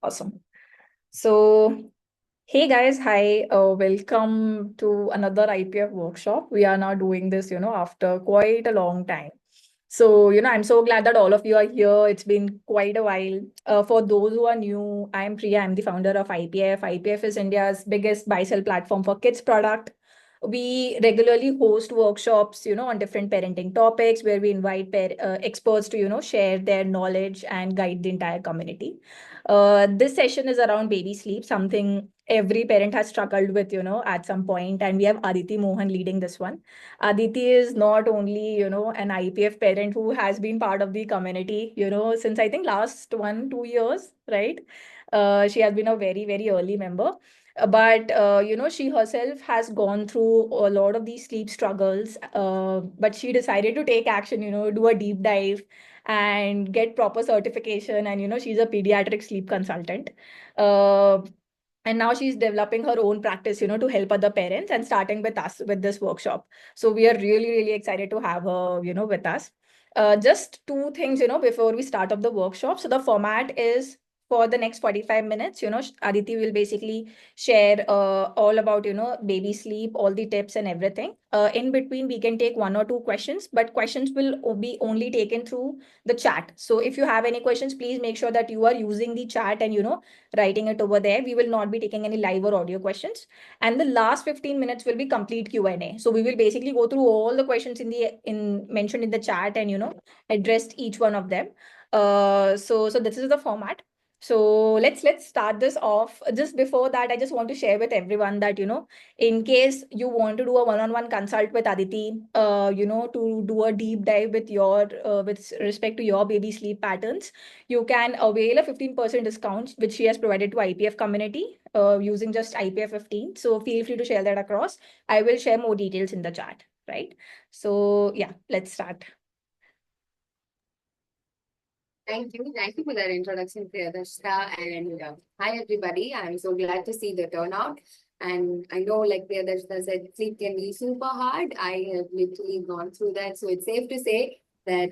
Awesome. So, hey guys, hi. Welcome to another IPF workshop. We are now doing this, after quite a long time. So, I'm so glad that all of you are here. It's been quite a while. For those who are new, I'm Priya. I'm the founder of IPF. IPF is India's biggest buy-sell platform for kids product. We regularly host workshops, on different parenting topics where we invite experts to, share their knowledge and guide the entire community. This session is around baby sleep, something every parent has struggled with, at some point, and we have Aditi Mohan leading this one. Aditi is not only, an IPF parent who has been part of the community, since I think last 1, 2 years, right? She has been a very, very early member. But she herself has gone through a lot of these sleep struggles. But she decided to take action, do a deep dive and get proper certification. And, she's a pediatric sleep consultant. Uh, and now she's developing her own practice, to help other parents and starting with us with this workshop. So we are really, really excited to have her, with us. Just two things, before we start up the workshop. So the format is for the next 45 minutes, Aditi will basically share all about, baby sleep, all the tips and everything. In between, we can take 1 or 2 questions, but questions will be only taken through the chat. So if you have any questions, please make sure that you are using the chat and, writing it over there. We will not be taking any live or audio questions. And the last 15 minutes will be complete Q&A. So we will basically go through all the questions in mentioned in the chat and, addressed each one of them. So this is the format. So let's start this off. Just before that, I just want to share with everyone that, in case you want to do a one-on-one consult with Aditi, to do a deep dive with respect to your baby sleep patterns, you can avail a 15% discount, which she has provided to IPF community using just IPF 15. So feel free to share that across. I will share more details in the chat, right? So yeah, let's start. Thank you. Thank you for that introduction, Priyadashta. And hi, everybody. I'm so glad to see the turnout. And I know, like Priyadashta said, sleep can be super hard. I have literally gone through that. So it's safe to say that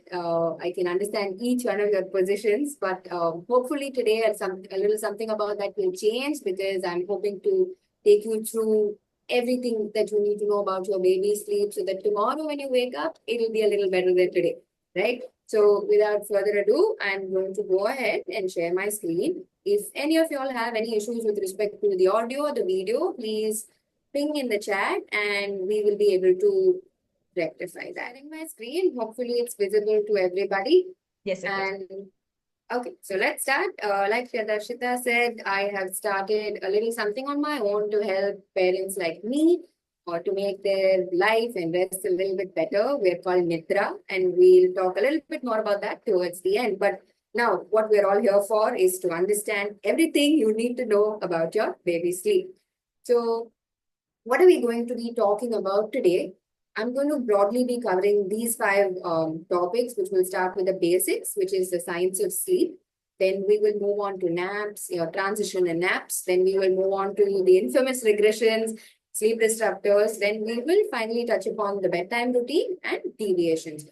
I can understand each one of your positions. But hopefully today, a little something about that will change because I'm hoping to take you through everything that you need to know about your baby's sleep so that tomorrow when you wake up, it'll be a little better than today, right? So without further ado, I'm going to go ahead and share my screen. If any of y'all have any issues with respect to the audio or the video, please ping in the chat and we will be able to rectify that. In my screen, hopefully it's visible to everybody. Yes, it is. And okay, so let's start. Like Darshita said, I have started a little something on my own to help parents like me or to make their life and rest a little bit better. We're called Nidra, and we'll talk a little bit more about that towards the end. But now, what we're all here for is to understand everything you need to know about your baby sleep. So, what are we going to be talking about today? I'm going to broadly be covering these five topics, which will start with the basics, which is the science of sleep. Then we will move on to N.A.P.S, your transition in N.A.P.S. Then we will move on to the infamous regressions, sleep disruptors. Then we will finally touch upon the bedtime routine and deviations.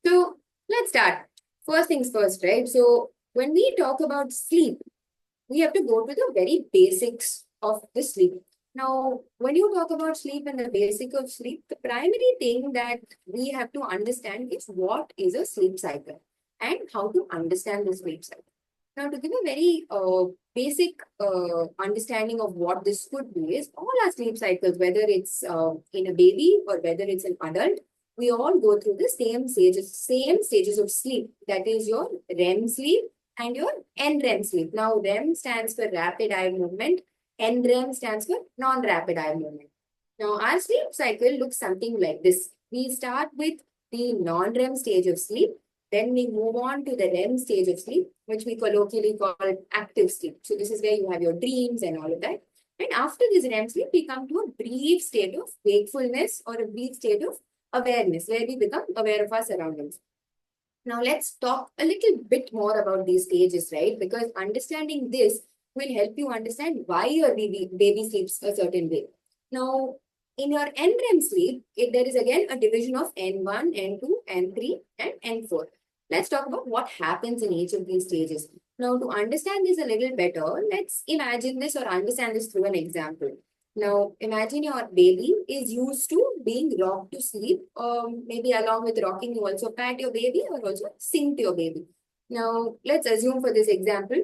So let's start. First things first, right? So when we talk about sleep, we have to go to the very basics of the sleep. Now, when you talk about sleep and the basic of sleep, the primary thing that we have to understand is what is a sleep cycle and how to understand the sleep cycle. Now, to give a very basic understanding of what this could be is all our sleep cycles, whether it's in a baby or whether it's an adult, we all go through the same stages of sleep. That is your REM sleep and your NREM sleep. Now, REM stands for rapid eye movement. NREM stands for non-rapid eye movement. Now, our sleep cycle looks something like this. We start with the non-REM stage of sleep. Then we move on to the REM stage of sleep, which we colloquially call active sleep. So this is where you have your dreams and all of that. And after this REM sleep, we come to a brief state of wakefulness or a brief state of awareness, where we become aware of our surroundings. Now, let's talk a little bit more about these stages, right? Because understanding this will help you understand why your baby sleeps a certain way. Now, in your NREM sleep, there is again a division of N1, N2, N3, and N4. let's talk about what happens in each of these stages. Now, to understand this a little better, let's imagine this or understand this through an example. Now, imagine your baby is used to being rocked to sleep. Maybe along with rocking, you also pat your baby or also sing to your baby. Now, let's assume for this example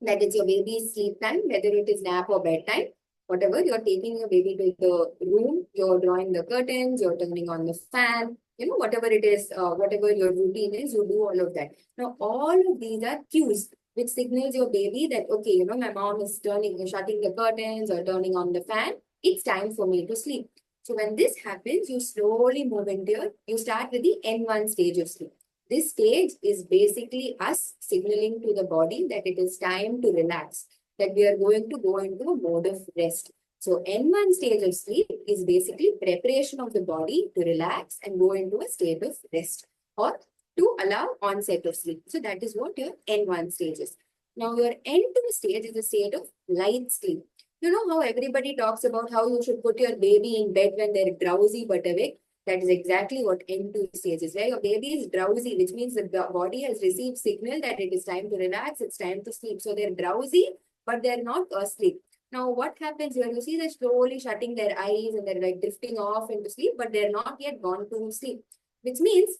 that it's your baby's sleep time, whether it is nap or bedtime, whatever, you're taking your baby to the room, you're drawing the curtains, you're turning on the fan, whatever it is, whatever your routine is, you do all of that. Now, all of these are cues which signals your baby that, okay, my mom is shutting the curtains or turning on the fan. It's time for me to sleep. So when this happens, you slowly move into you start with the N1 stage of sleep. This stage is basically us signaling to the body that it is time to relax, that we are going to go into a mode of rest. So N1 stage of sleep is basically preparation of the body to relax and go into a state of rest or to allow onset of sleep. So that is what your N1 stage is. Now your N2 stage is a state of light sleep. You know how everybody talks about how you should put your baby in bed when they're drowsy but awake? That is exactly what N2 stage is, where your baby is drowsy, which means the body has received signal that it is time to relax, it's time to sleep. So they're drowsy, but they're not asleep. Now, what happens here? You see they're slowly shutting their eyes and they're like drifting off into sleep, but they're not yet gone to sleep, which means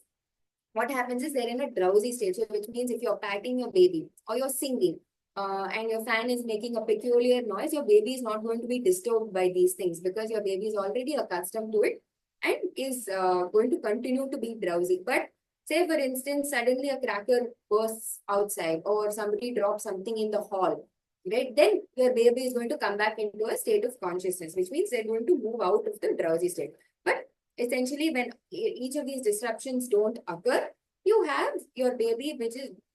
what happens is they're in a drowsy state. So which means if you're patting your baby or you're singing and your fan is making a peculiar noise, your baby is not going to be disturbed by these things because your baby is already accustomed to it and is going to continue to be drowsy. But say, for instance, suddenly a cracker bursts outside or somebody drops something in the hall, right? Then your baby is going to come back into a state of consciousness, which means they're going to move out of the drowsy state. But essentially, when each of these disruptions don't occur, you have your baby,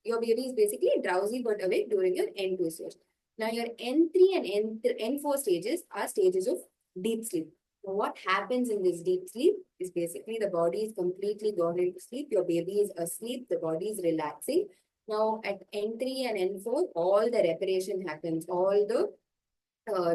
your baby is basically drowsy but awake during your N2 stage. Now, your N3 and N4 stages are stages of deep sleep. So what happens in this deep sleep is basically the body is completely gone into sleep. Your baby is asleep. The body is relaxing. Now at N3 and N4, all the reparation happens. All the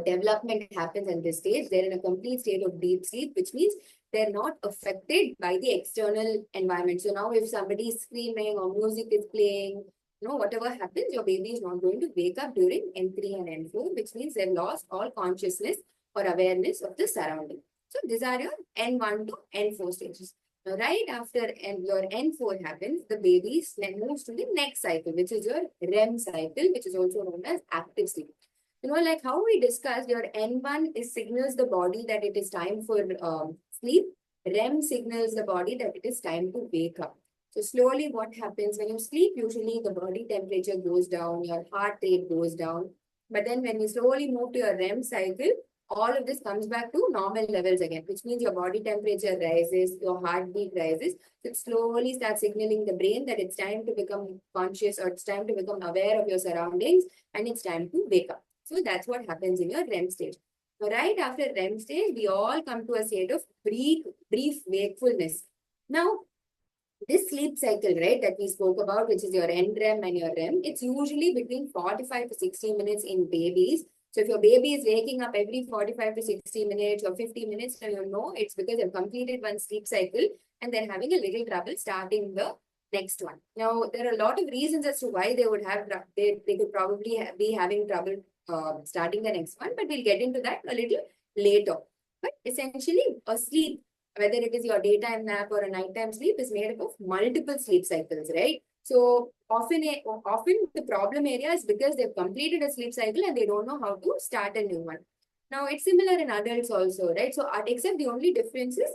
development happens at this stage. They're in a complete state of deep sleep, which means they're not affected by the external environment. So now if somebody is screaming or music is playing, whatever happens, your baby is not going to wake up during N3 and N4, which means they've lost all consciousness or awareness of the surrounding. So these are your N1 to N4 stages. Now, right after your N4 happens, the baby moves to the next cycle, which is your REM cycle, which is also known as active sleep. Like how we discussed, your N1 signals the body that it is time for sleep. REM signals the body that it is time to wake up. So slowly what happens when you sleep, usually the body temperature goes down, your heart rate goes down. But then when you slowly move to your REM cycle, all of this comes back to normal levels again, which means your body temperature rises, your heartbeat rises. So it slowly starts signaling the brain that it's time to become conscious or it's time to become aware of your surroundings and it's time to wake up. So that's what happens in your REM stage. So right after REM stage, we all come to a state of brief wakefulness. Now, this sleep cycle, right, that we spoke about, which is your NREM and your REM, it's usually between 45 to 60 minutes in babies. So if your baby is waking up every 45 to 60 minutes or 50 minutes, then you know it's because they've completed one sleep cycle and they're having a little trouble starting the next one. Now, there are a lot of reasons as to why they would have, they could probably be having trouble starting the next one, but we'll get into that a little later. But essentially, a sleep, whether it is your daytime nap or a nighttime sleep, is made up of multiple sleep cycles, right? So often the problem area is because they've completed a sleep cycle and they don't know how to start a new one. Now it's similar in adults also, right? So except the only difference is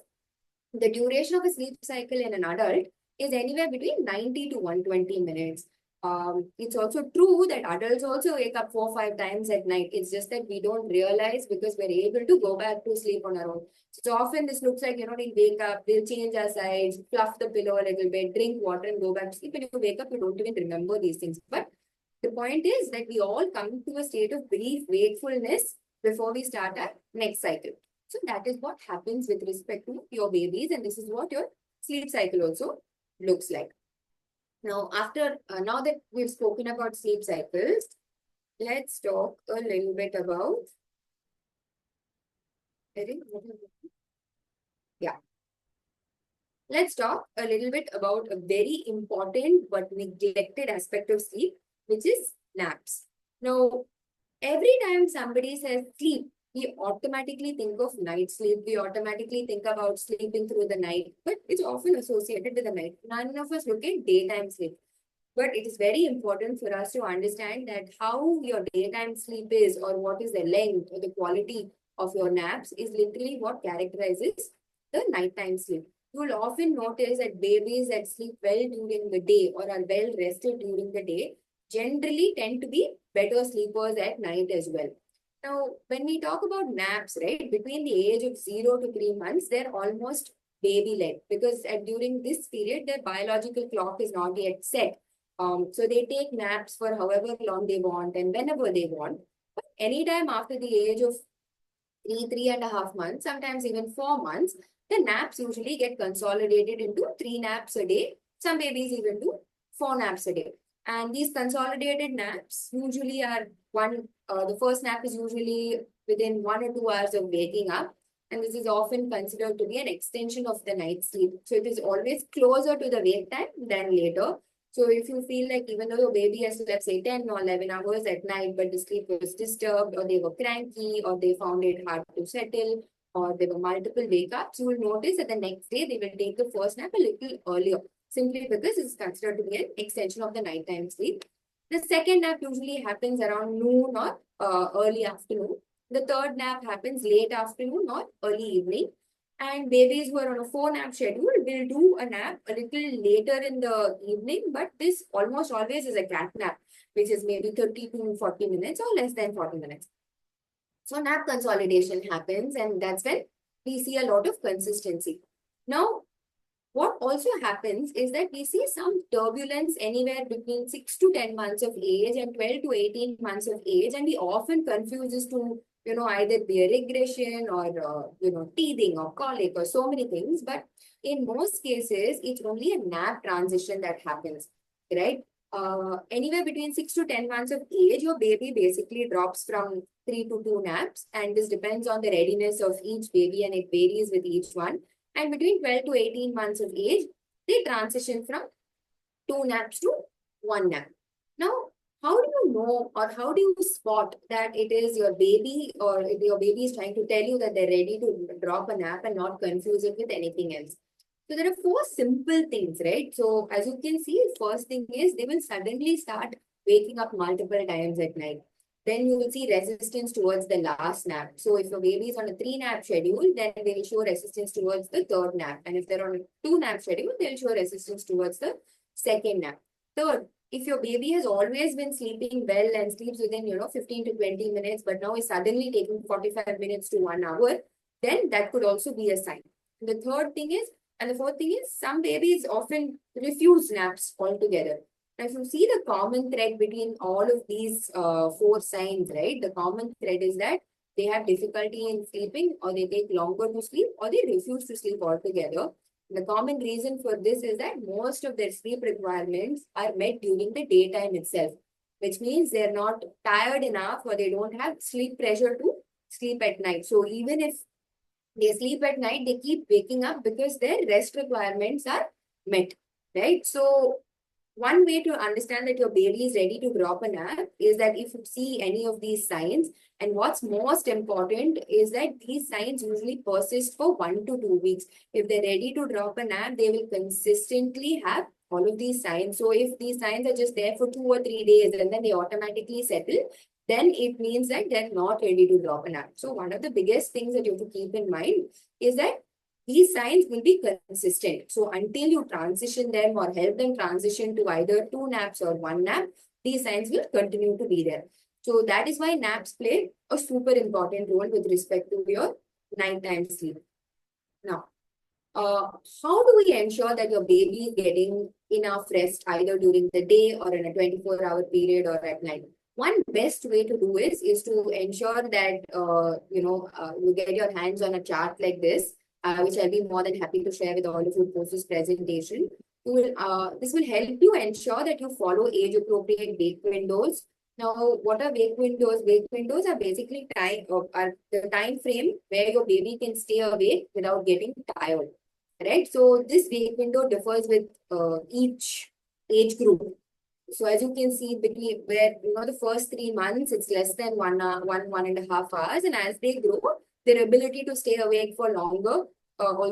the duration of a sleep cycle in an adult is anywhere between 90 to 120 minutes. It's also true that adults also wake up 4 or 5 times at night. It's just that we don't realize because we're able to go back to sleep on our own. So often this looks like, we'll wake up, we'll change our sides, fluff the pillow a little bit, drink water and go back to sleep. When you wake up, you don't even remember these things. But the point is that we all come to a state of brief wakefulness before we start our next cycle. So that is what happens with respect to your babies, and this is what your sleep cycle also looks like. Now, now that we've spoken about sleep cycles, let's talk a little bit about. Yeah. let's talk a little bit about a very important but neglected aspect of sleep, which is naps. Now, every time somebody says sleep, we automatically think of night sleep. We automatically think about sleeping through the night, but it's often associated with the night. None of us look at daytime sleep. But it is very important for us to understand that how your daytime sleep is, or what is the length or the quality of your naps, is literally what characterizes the nighttime sleep. You will often notice that babies that sleep well during the day or are well rested during the day generally tend to be better sleepers at night as well. Now, when we talk about naps, right, between the age of 0 to 3 months, they're almost baby-led because during this period, their biological clock is not yet set. So they take naps for however long they want and whenever they want. But anytime after the age of 3.5 months, sometimes even 4 months, the naps usually get consolidated into 3 naps a day. Some babies even do 4 naps a day. And these consolidated naps usually are the first nap is usually within 1 or 2 hours of waking up. And this is often considered to be an extension of the night sleep. So it is always closer to the wake time than later. So if you feel like even though your baby has slept, say, 10 or 11 hours at night, but the sleep was disturbed, or they were cranky, or they found it hard to settle, or there were multiple wake-ups, you will notice that the next day they will take the first nap a little earlier, simply because it's considered to be an extension of the nighttime sleep. The second nap usually happens around noon or early afternoon. The third nap happens late afternoon or early evening. And babies who are on a 4 nap schedule will do a nap a little later in the evening, but this almost always is a cat nap, which is maybe 30 to 40 minutes or less than 40 minutes. So nap consolidation happens, and that's when we see a lot of consistency. Now, what also happens is that we see some turbulence anywhere between 6 to 10 months of age and 12 to 18 months of age. And we often confuse this to, either be a regression or, teething or colic or so many things. But in most cases, it's only a nap transition that happens, right? Anywhere between 6 to 10 months of age, your baby basically drops from 3 to 2 naps. And this depends on the readiness of each baby, and it varies with each one. And between 12 to 18 months of age, they transition from 2 naps to 1 nap. Now, how do you know, or how do you spot that it is your baby, or if your baby is trying to tell you that they're ready to drop a nap and not confuse it with anything else? So there are 4 simple things, right? So as you can see, first thing is they will suddenly start waking up multiple times at night. Then you will see resistance towards the last nap. So if your baby is on a 3 nap schedule, then they will show resistance towards the third nap. And if they're on a 2 nap schedule, they'll show resistance towards the second nap. Third, if your baby has always been sleeping well and sleeps within, 15 to 20 minutes, but now is suddenly taking 45 minutes to 1 hour, then that could also be a sign. The third thing is, and the fourth thing is, some babies often refuse naps altogether. Now, if you see the common thread between all of these 4 signs, right? The common thread is that they have difficulty in sleeping, or they take longer to sleep, or they refuse to sleep altogether. The common reason for this is that most of their sleep requirements are met during the daytime itself, which means they're not tired enough, or they don't have sleep pressure to sleep at night. So even if they sleep at night, they keep waking up because their rest requirements are met, right? So one way to understand that your baby is ready to drop a nap is that if you see any of these signs, and what's most important is that these signs usually persist for 1 to 2 weeks. If they're ready to drop a nap, they will consistently have all of these signs. So if these signs are just there for 2 or 3 days and then they automatically settle, then it means that they're not ready to drop a nap. So one of the biggest things that you have to keep in mind is that these signs will be consistent. So until you transition them or help them transition to either 2 naps or 1 nap, these signs will continue to be there. So that is why naps play a super important role with respect to your nighttime sleep. Now, how do we ensure that your baby is getting enough rest either during the day or in a 24-hour period or at night? One best way to do is to ensure that you get your hands on a chart like this, which I'll be more than happy to share with all of you post this presentation. This will help you ensure that you follow age-appropriate wake windows. Now, what are wake windows? Wake windows are basically are the time frame where your baby can stay awake without getting tired. right? So this wake window differs with each age group. So as you can see, between where the first 3 months, it's less than 1 hour, 1.5 hours, and as they grow, their ability to stay awake for longer or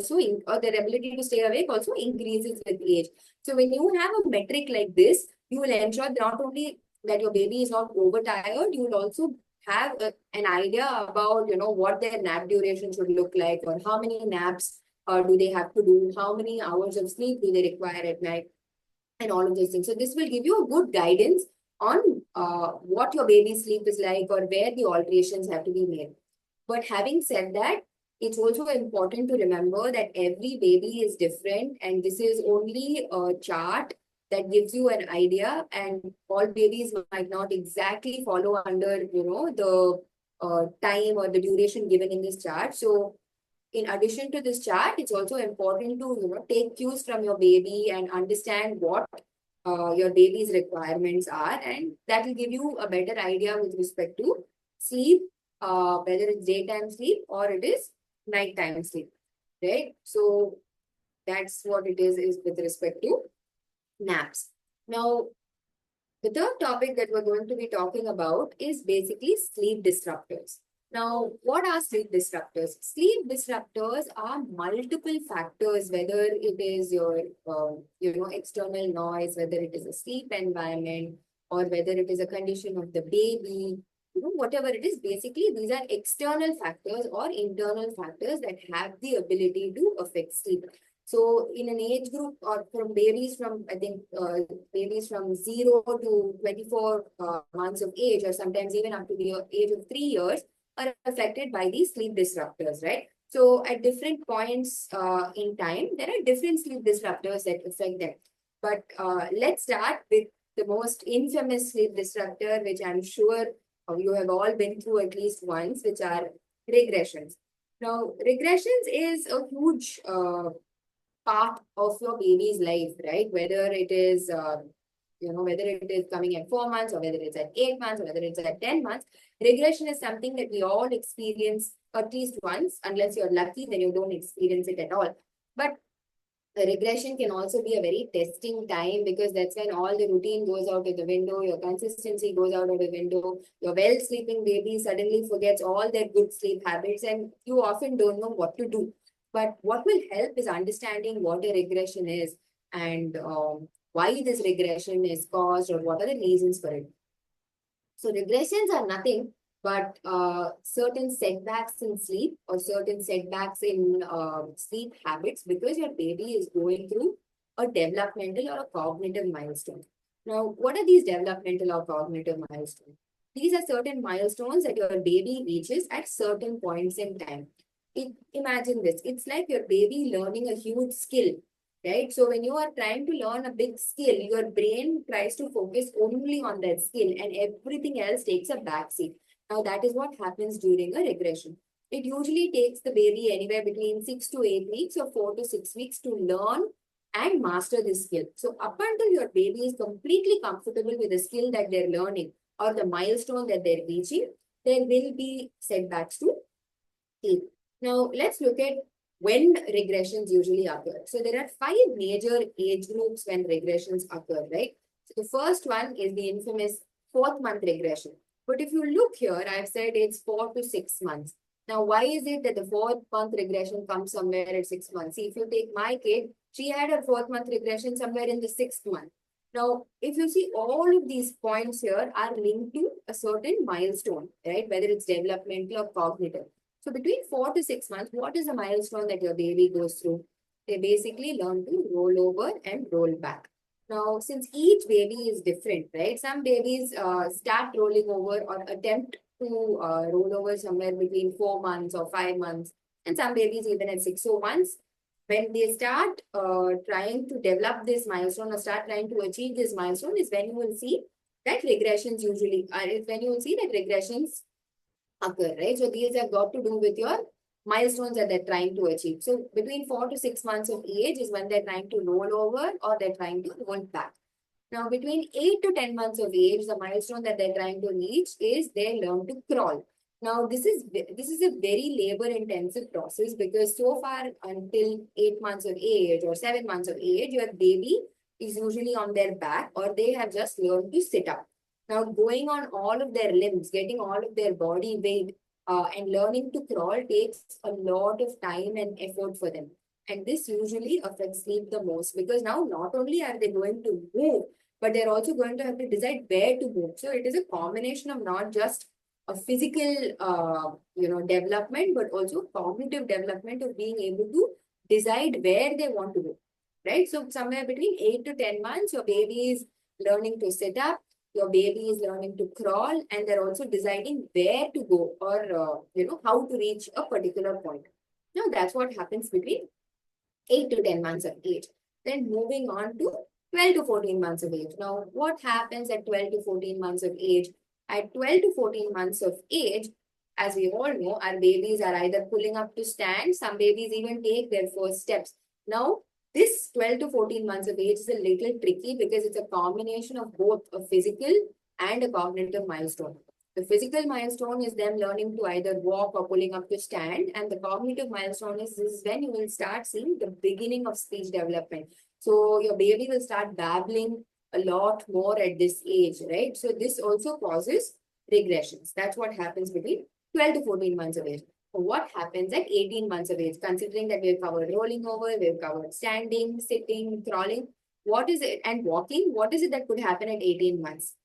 their ability to stay awake also increases with age. So when you have a metric like this, you will ensure not only that your baby is not overtired, you will also have an idea about what their nap duration should look like, or how many naps do they have to do, how many hours of sleep do they require at night, and all of those things. So this will give you a good guidance on what your baby's sleep is like, or where the alterations have to be made. But having said that, it's also important to remember that every baby is different, and this is only a chart that gives you an idea, and all babies might not exactly follow under the time or the duration given in this chart. So in addition to this chart, it's also important to take cues from your baby and understand what your baby's requirements are, and that will give you a better idea with respect to sleep, whether it's daytime sleep or it is nighttime sleep, right? So that's what it is with respect to naps. Now, the third topic that we're going to be talking about is basically sleep disruptors. Now, what are sleep disruptors? Sleep disruptors are multiple factors, whether it is your, external noise, whether it is a sleep environment, or whether it is a condition of the baby, whatever it is. Basically, these are external factors or internal factors that have the ability to affect sleep. So in an age group, or from babies from, I think, babies from 0 to 24 months of age, or sometimes even up to the age of 3 years, are affected by these sleep disruptors, right? So at different points in time, there are different sleep disruptors that affect them. But let's start with the most infamous sleep disruptor, which I'm sure you have all been through at least once, which are regressions. Now, regressions is a huge part of your baby's life, right? Whether it is, whether it is coming at 4 months, or whether it's at 8 months, or whether it's at 10 months, regression is something that we all experience at least once. Unless you're lucky, then you don't experience it at all. But a regression can also be a very testing time, because that's when all the routine goes out of the window, your consistency goes out of the window, your well sleeping baby suddenly forgets all their good sleep habits, and you often don't know what to do. But what will help is understanding what a regression is, and why this regression is caused, or what are the reasons for it. So regressions are nothing but certain setbacks in sleep, or certain setbacks in sleep habits, because your baby is going through a developmental or a cognitive milestone. Now, what are these developmental or cognitive milestones? These are certain milestones that your baby reaches at certain points in time. Imagine this. It's like your baby learning a huge skill, right? So when you are trying to learn a big skill, your brain tries to focus only on that skill, and everything else takes a backseat. Now, that is what happens during a regression. It usually takes the baby anywhere between 6 to 8 weeks, or 4 to 6 weeks, to learn and master this skill. So up until your baby is completely comfortable with the skill that they're learning, or the milestone that they're reaching, there will be setbacks to take. Now, let's look at when regressions usually occur. So there are 5 major age groups when regressions occur, right? So the first one is the infamous 4th month regression. But if you look here, I've said it's 4 to 6 months. Now, why is it that the 4th month regression comes somewhere at 6 months? See, if you take my kid, she had her 4th month regression somewhere in the 6th month. Now, if you see, all of these points here are linked to a certain milestone, right? Whether it's developmental or cognitive. So between 4 to 6 months, what is the milestone that your baby goes through? They basically learn to roll over and roll back. Now, since each baby is different, right? Some babies start rolling over, or attempt to roll over somewhere between 4 months or 5 months, and some babies even at 6. So once when they start trying to develop this milestone, or start trying to achieve this milestone, is when you will see that regressions usually, is when you will see that regressions occur, right? So these have got to do with your milestones that they're trying to achieve. So between 4 to 6 months of age is when they're trying to roll over, or they're trying to roll back. Now, between 8 to 10 months of age, the milestone that they're trying to reach is they learn to crawl. Now, this is a very labor-intensive process because so far until 8 months of age or 7 months of age, your baby is usually on their back or they have just learned to sit up. Now, going on all of their limbs, getting all of their body weight, and learning to crawl takes a lot of time and effort for them. And this usually affects sleep the most because now not only are they going to move, but they're also going to have to decide where to move. So it is a combination of not just a physical, development, but also cognitive development of being able to decide where they want to go, right? So somewhere between 8 to 10 months, your baby is learning to sit up, your baby is learning to crawl, and they're also deciding where to go or, how to reach a particular point. Now, that's what happens between 8 to 10 months of age. Then moving on to 12 to 14 months of age. Now, what happens at 12 to 14 months of age? At 12 to 14 months of age, as we all know, our babies are either pulling up to stand, some babies even take their first steps. Now, this 12 to 14 months of age is a little tricky because it's a combination of both a physical and a cognitive milestone. The physical milestone is them learning to either walk or pulling up to stand. And the cognitive milestone is when you will start seeing the beginning of speech development. So your baby will start babbling a lot more at this age, right? So this also causes regressions. That's what happens between 12 to 14 months of age. So what happens at 18 months of age? Considering that we've covered rolling over, we've covered standing, sitting, crawling. What is it? And walking, what is it that could happen at 18 months?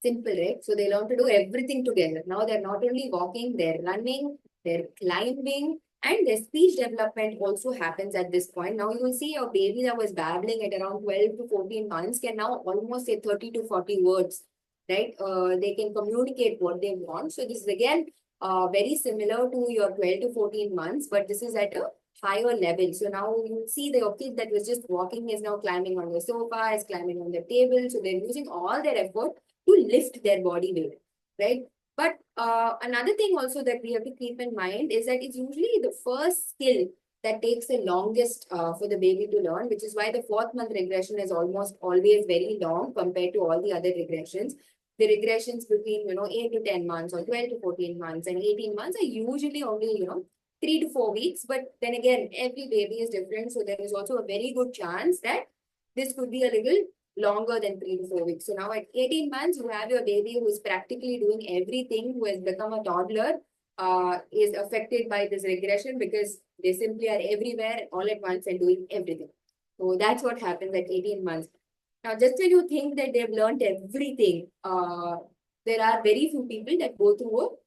Simple, right? So they learn to do everything together. Now they're not only walking, they're running, they're climbing, and their speech development also happens at this point. Now you will see your baby that was babbling at around 12 to 14 months can now almost say 30 to 40 words, right? They can communicate what they want. So this is again very similar to your 12 to 14 months, but this is at a higher level. So now you see the kid that was just walking is now climbing on the sofa, is climbing on the table. So they're using all their effort to lift their body weight, right? But another thing also that we have to keep in mind is that it's usually the first skill that takes the longest for the baby to learn, which is why the 4th month regression is almost always very long compared to all the other regressions. The regressions between, 8 to 10 months or 12 to 14 months and 18 months are usually only, 3 to 4 weeks. But then again, every baby is different. So there is also a very good chance that this could be a little longer than 3 to 4 weeks. So now at 18 months, you have your baby who is practically doing everything, who has become a toddler, is affected by this regression because they simply are everywhere all at once and doing everything. So that's what happens at 18 months. Now, just when you think that they've learned everything, there are very few people that go through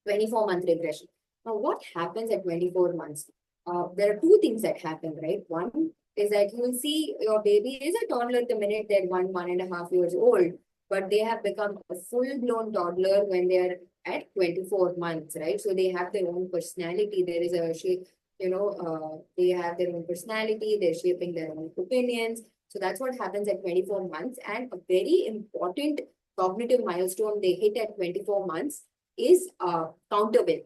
a 24-month regression. Now, what happens at 24 months? There are two things that happen, right? One is that you will see your baby is a toddler the minute they're 1.5 years old, but they have become a full-blown toddler when they're at 24 months, right? So they have their own personality. There is a shape, they have their own personality. They're shaping their own opinions. So that's what happens at 24 months. And a very important cognitive milestone they hit at 24 months is countable.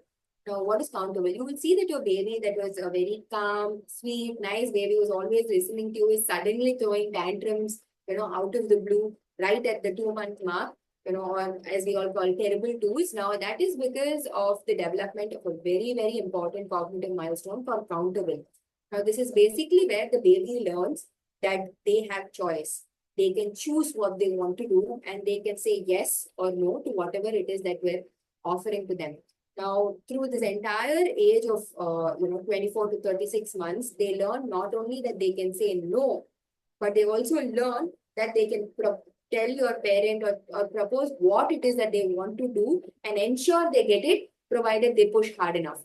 Now, what is countable? You will see that your baby that was a very calm, sweet, nice baby who's always listening to you is suddenly throwing tantrums, out of the blue, right at the 2-month mark, or as we all call terrible twos. Now, that is because of the development of a very, very important cognitive milestone called countable. Now, this is basically where the baby learns that they have choice. They can choose what they want to do and they can say yes or no to whatever it is that we're offering to them. Now, through this entire age of 24 to 36 months, they learn not only that they can say no, but they also learn that they can tell your parent or propose what it is that they want to do and ensure they get it, provided they push hard enough.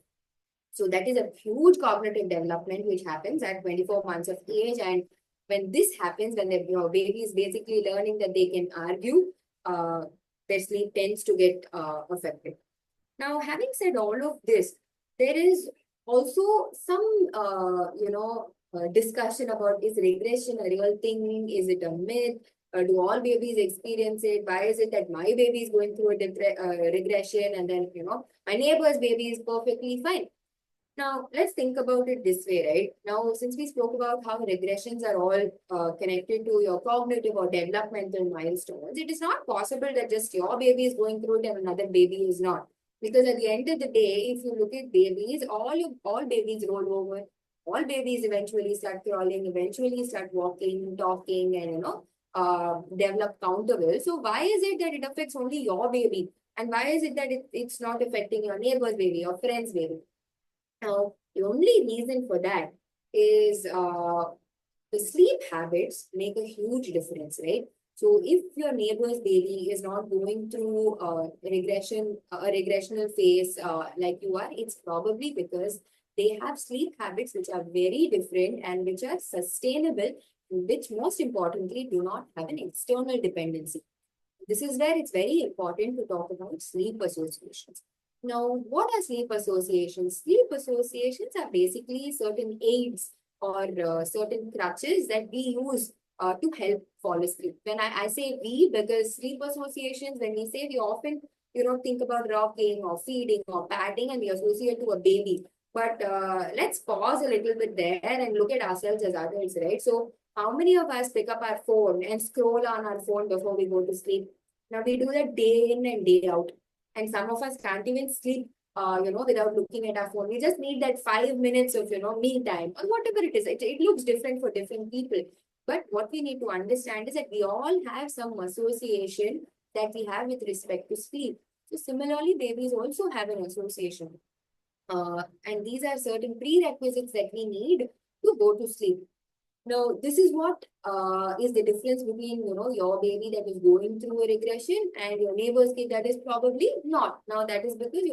So that is a huge cognitive development which happens at 24 months of age. And when this happens, when your baby is basically learning that they can argue, their sleep tends to get affected. Now, having said all of this, there is also some, discussion about is regression a real thing? Is it a myth? Do all babies experience it? Why is it that my baby is going through a regression and then, my neighbor's baby is perfectly fine? Now, let's think about it this way, right? Now, since we spoke about how regressions are all connected to your cognitive or developmental milestones, it is not possible that just your baby is going through it and another baby is not. Because at the end of the day, if you look at babies, all babies roll over. All babies eventually start crawling, eventually start walking, talking, and develop countable. So why is it that it affects only your baby? And why is it that it's not affecting your neighbor's baby or friend's baby? Now, the only reason for that is the sleep habits make a huge difference, right? So if your neighbor's baby is not going through a regressional phase like you are, it's probably because they have sleep habits which are very different and which are sustainable, which most importantly do not have an external dependency. This is where it's very important to talk about sleep associations. Now, what are sleep associations? Sleep associations are basically certain aids or certain crutches that we use to help fall asleep. When I say we, because sleep associations, when we say, we often think about rocking or feeding or patting and we associate to a baby. But let's pause a little bit there and look at ourselves as adults, right? So how many of us pick up our phone and scroll on our phone before we go to sleep? Now we do that day in and day out. And some of us can't even sleep, without looking at our phone. We just need that 5 minutes of, me time or whatever it is. It looks different for different people. But what we need to understand is that we all have some association that we have with respect to sleep. So similarly, babies also have an association. And these are certain prerequisites that we need to go to sleep. Now, this is what is the difference between, your baby that is going through a regression and your neighbor's kid that is probably not. Now, that is because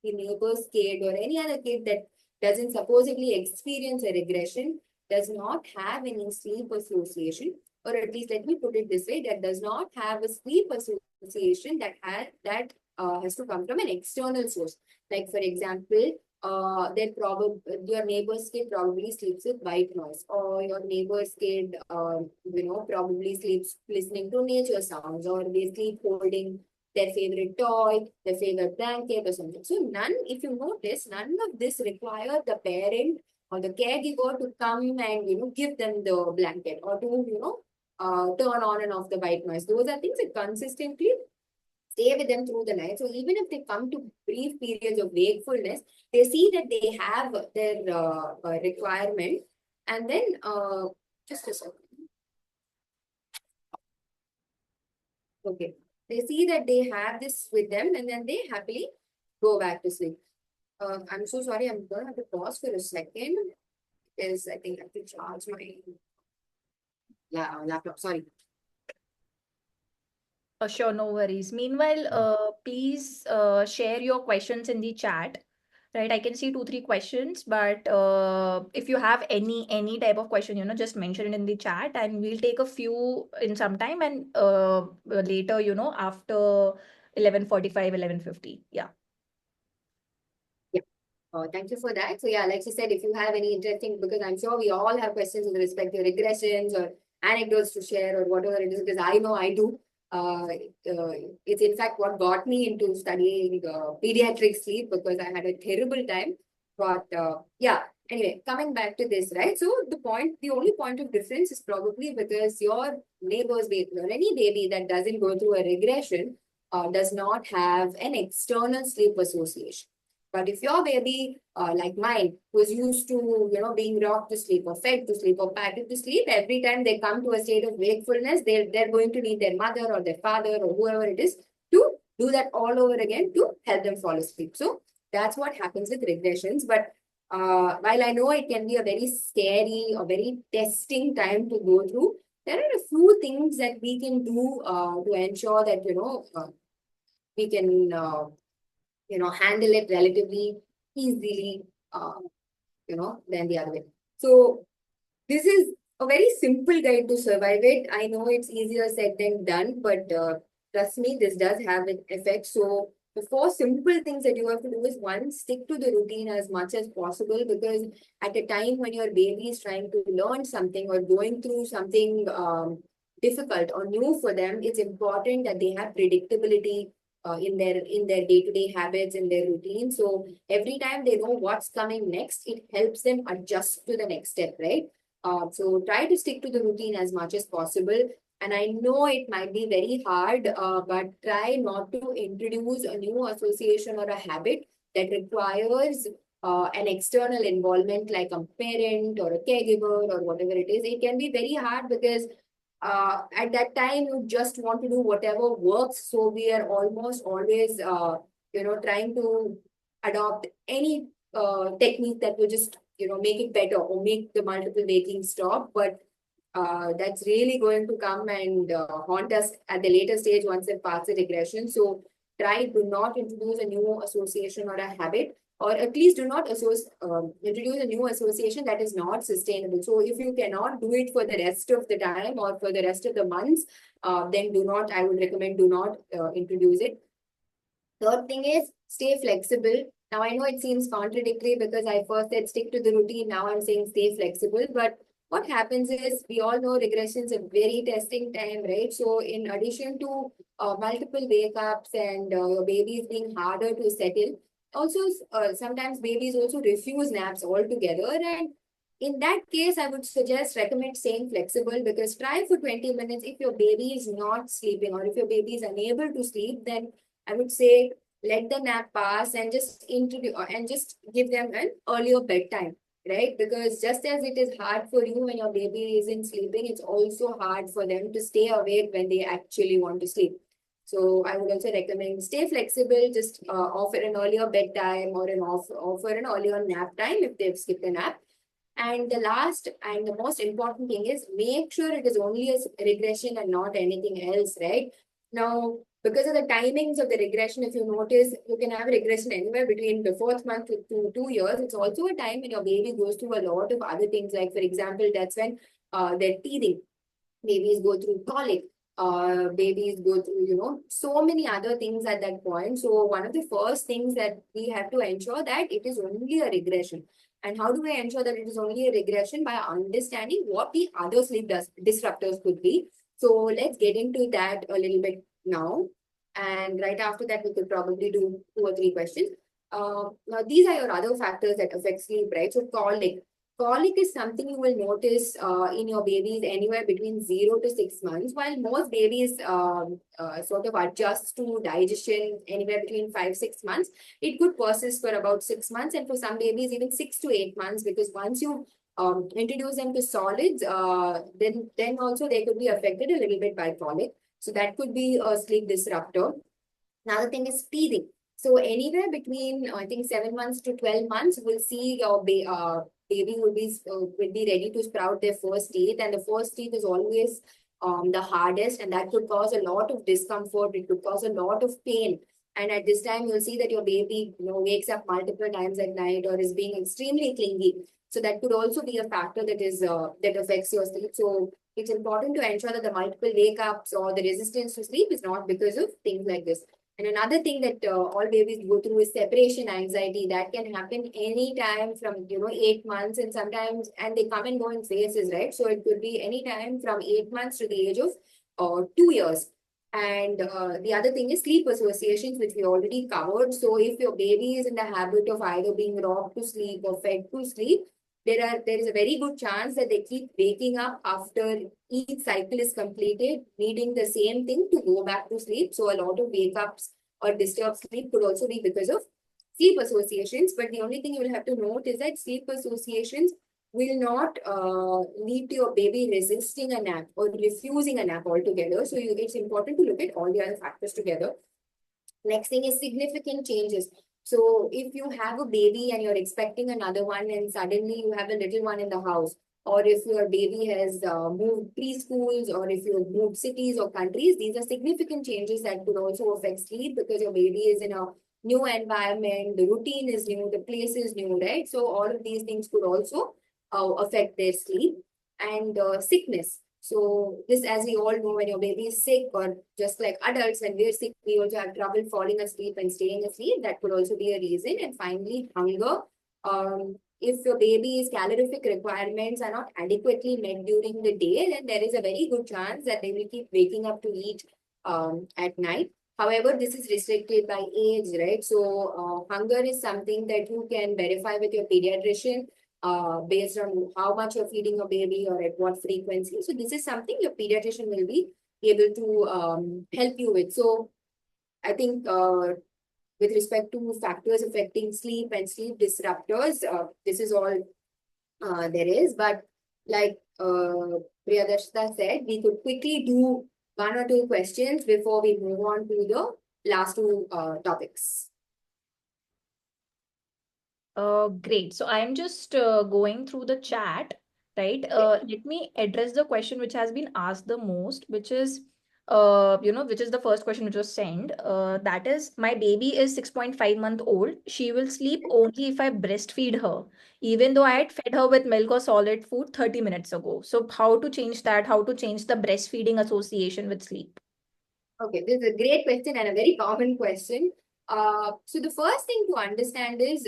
the neighbor's kid or any other kid that doesn't supposedly experience a regression does not have any sleep association, or at least let me put it this way, that does not have a sleep association has to come from an external source. Like, for example, your neighbor's kid probably sleeps with white noise, or your neighbor's kid probably sleeps listening to nature sounds, or they sleep holding their favorite toy, their favorite blanket or something. So if you notice, none of this require the parent or the caregiver to come and give them the blanket, or to turn on and off the white noise. Those are things that consistently stay with them through the night. So even if they come to brief periods of wakefulness, they see that they have their requirement. And then, just a second. Okay. They see that they have this with them, and then they happily go back to sleep. I'm so sorry. I'm going to have to pause for a second because I think I have to charge my laptop. Sorry. Sure, no worries. Meanwhile, please share your questions in the chat. Right, I can see 2, 3 questions, but if you have any type of question, just mention it in the chat, and we'll take a few in some time, and later, after 11:45, 11:50. Yeah. Yeah. Thank you for that. So yeah, like you said, if you have any interesting, because I'm sure we all have questions with respect to regressions or anecdotes to share or whatever it is, because I know I do. It's in fact what got me into studying pediatric sleep, because I had a terrible time. But yeah, anyway, coming back to this, right? So the only point of difference is probably because your neighbor's baby or any baby that doesn't go through a regression does not have an external sleep association. But if your baby, like mine, was used to, being rocked to sleep or fed to sleep or patted to sleep, every time they come to a state of wakefulness, they're going to need their mother or their father or whoever it is to do that all over again to help them fall asleep. So that's what happens with regressions. But while I know it can be a very scary or very testing time to go through, there are a few things that we can do to ensure that, we can handle it relatively easily, than the other way. So this is a very simple guide to survive it. I know it's easier said than done, but trust me, this does have an effect. So the 4 simple things that you have to do is, 1, stick to the routine as much as possible, because at a time when your baby is trying to learn something or going through something difficult or new for them, it's important that they have predictability in their day-to-day habits, in their routine. So every time they know what's coming next, it helps them adjust to the next step, right? So try to stick to the routine as much as possible. And I know it might be very hard, but try not to introduce a new association or a habit that requires an external involvement like a parent or a caregiver or whatever it is. It can be very hard because at that time you just want to do whatever works. So we are almost always, trying to adopt any technique that will just, make it better or make the multiple waking stop. But that's really going to come and haunt us at the later stage once it passes regression. So try do not introduce a new association or a habit, or at least do not introduce a new association that is not sustainable. So if you cannot do it for the rest of the time or for the rest of the months, then do not, I would recommend do not introduce it. Third thing is stay flexible. Now, I know it seems contradictory because I first said stick to the routine. Now I'm saying stay flexible. But what happens is we all know regression is a very testing time, right? So in addition to multiple wake ups and your babies being harder to settle, also sometimes babies also refuse naps altogether. And in that case, I would suggest recommend staying flexible, because try for 20 minutes. If your baby is not sleeping or if your baby is unable to sleep, then I would say let the nap pass and just introduce and just give them an earlier bedtime, right? Because just as it is hard for you when your baby isn't sleeping, it's also hard for them to stay awake when they actually want to sleep. So I would also recommend stay flexible, just offer an earlier bedtime or offer an earlier nap time if they've skipped a nap. And the last and the most important thing is make sure it is only a regression and not anything else, right? Now, because of the timings of the regression, if you notice, you can have regression anywhere between the fourth month to 2 years. It's also a time when your baby goes through a lot of other things. Like, for example, that's when they're teething. Babies go through colic. Babies go through, so many other things at that point. So one of the first things that we have to ensure that it is only a regression. And how do we ensure that it is only a regression? By understanding what the other sleep disruptors could be. So let's get into that a little bit now. And right after that, we could probably do 2 or 3 questions. Now, these are your other factors that affect sleep, right? So colic. Colic is something you will notice in your babies anywhere between 0 to 6 months, while most babies sort of adjust to digestion anywhere between 5, 6 months. It could persist for about 6 months, and for some babies, even 6 to 8 months, because once you introduce them to solids, then also they could be affected a little bit by colic. So that could be a sleep disruptor. Another thing is teething. So anywhere between I think 7 months to 12 months, we'll see your baby will be ready to sprout their first teeth, and the first teeth is always the hardest, and that could cause a lot of discomfort. It could cause a lot of pain. And at this time, you'll see that your baby, wakes up multiple times at night or is being extremely clingy. So that could also be a factor that affects your sleep. So it's important to ensure that the multiple wake ups or the resistance to sleep is not because of things like this. And another thing that all babies go through is separation anxiety. That can happen anytime from 8 months, and sometimes, and they come and go in phases, right? So it could be anytime from 8 months to the age of 2 years. And the other thing is sleep associations, which we already covered. So if your baby is in the habit of either being rocked to sleep or fed to sleep, there is a very good chance that they keep waking up after each cycle is completed, needing the same thing to go back to sleep. So a lot of wake ups or disturbed sleep could also be because of sleep associations. But the only thing you will have to note is that sleep associations will not lead to your baby resisting a nap or refusing a nap altogether. So it's important to look at all the other factors together. Next thing is significant changes. So if you have a baby and you're expecting another one, and suddenly you have a little one in the house, or if your baby has moved preschools, or if you've moved cities or countries, these are significant changes that could also affect sleep, because your baby is in a new environment, the routine is new, the place is new, right? So all of these things could also affect their sleep. And sickness. So this, as we all know, when your baby is sick, or just like adults, when we're sick, we also have trouble falling asleep and staying asleep. That could also be a reason. And finally, hunger. If your baby's calorific requirements are not adequately met during the day, then there is a very good chance that they will keep waking up to eat at night. However, this is restricted by age, right? So hunger is something that you can verify with your pediatrician. based on how much you're feeding your baby or at what frequency. So this is something your pediatrician will be able to help you with. So I think with respect to factors affecting sleep and sleep disruptors, this is all there is. But like Priyadarshita said, we could quickly do one or two questions before we move on to the last two topics. Great. So I'm just going through the chat, right? Let me address the question which has been asked the most, which is, which is the first question which was sent. That is, my baby is 6.5 month old. She will sleep only if I breastfeed her, even though I had fed her with milk or solid food 30 minutes ago. So how to change that? How to change the breastfeeding association with sleep? Okay, this is a great question and a very common question. So the first thing to understand is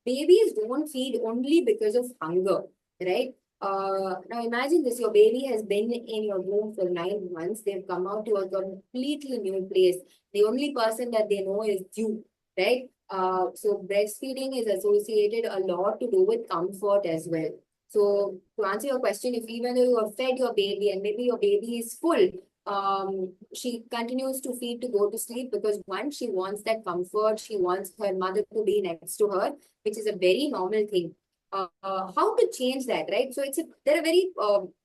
babies don't feed only because of hunger, right? Now imagine this, your baby has been in your womb for 9 months. They've come out to a completely new place. The only person that they know is you, right? So breastfeeding is associated a lot to do with comfort as well. So to answer your question, if even though you have fed your baby and maybe your baby is full, she continues to feed to go to sleep because one, she wants that comfort. She wants her mother to be next to her, which is a very normal thing. How to change that, right? So there are very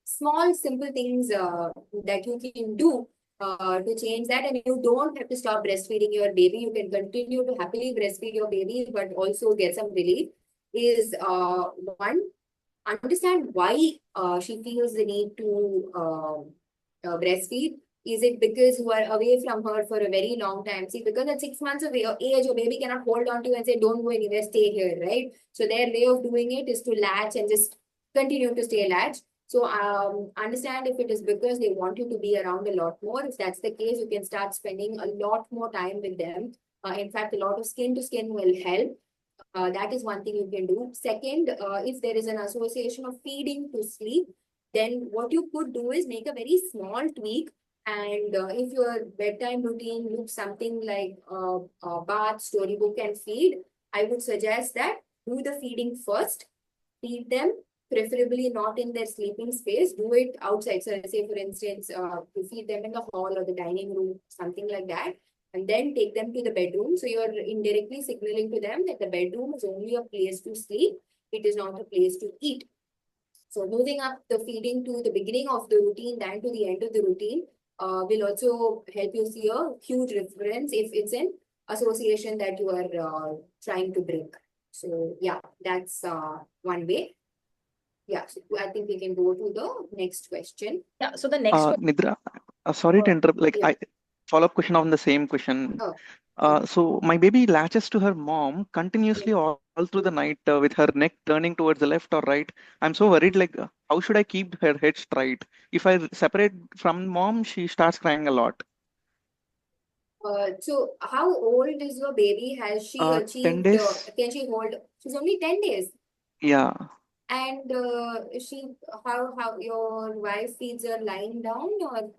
small, simple things that you can do to change that, and you don't have to stop breastfeeding your baby. You can continue to happily breastfeed your baby, but also get some relief. Is one, understand why she feels the need to breastfeed. Is it because you are away from her for a very long time? See, because at 6 months of age, your baby cannot hold on to you and say, don't go anywhere, stay here, right? So their way of doing it is to latch and just continue to stay latched. So understand if it is because they want you to be around a lot more. If that's the case, you can start spending a lot more time with them. In fact, a lot of skin to skin will help. That is one thing you can do. Second, if there is an association of feeding to sleep, then what you could do is make a very small tweak. And if your bedtime routine looks something like bath, storybook, and feed, I would suggest that do the feeding first. Feed them, preferably not in their sleeping space. Do it outside. So, say for instance, you feed them in the hall or the dining room, something like that, and then take them to the bedroom. So you're indirectly signaling to them that the bedroom is only a place to sleep. It is not a place to eat. So moving up the feeding to the beginning of the routine than to the end of the routine will also help you see a huge difference if it's an association that you are trying to break. So yeah, that's one way. Yeah, so I think we can go to the next question. Yeah. So the next question. Nidra, sorry to interrupt. Yeah. Follow-up question on the same question. So my baby latches to her mom continuously all through the night with her neck turning towards the left or right. I'm so worried, how should I keep her head straight? If I separate from mom, she starts crying a lot. So how old is your baby? Has she 10 achieved, days. can she hold? She's only 10 days. Yeah. And how your wife feeds her lying down or?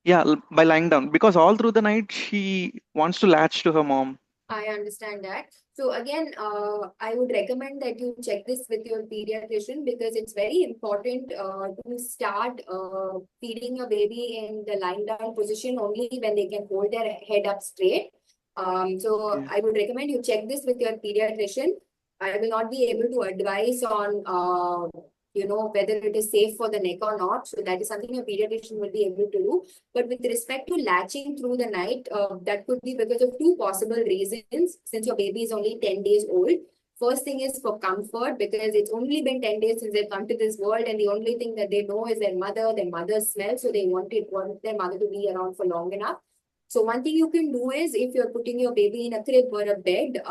Yeah, by lying down. Because all through the night, she wants to latch to her mom. I understand that. So again, I would recommend that you check this with your pediatrician because it's very important to start feeding your baby in the lying down position only when they can hold their head up straight. So Yeah. I would recommend you check this with your pediatrician. I will not be able to advise on whether it is safe for the neck or not. So that is something your pediatrician will be able to do. But with respect to latching through the night, that could be because of two possible reasons. Since your baby is only 10 days old, first thing is for comfort because it's only been 10 days since they've come to this world, and the only thing that they know is their mother's smell. So they want their mother to be around for long enough. So one thing you can do is if you're putting your baby in a crib or a bed,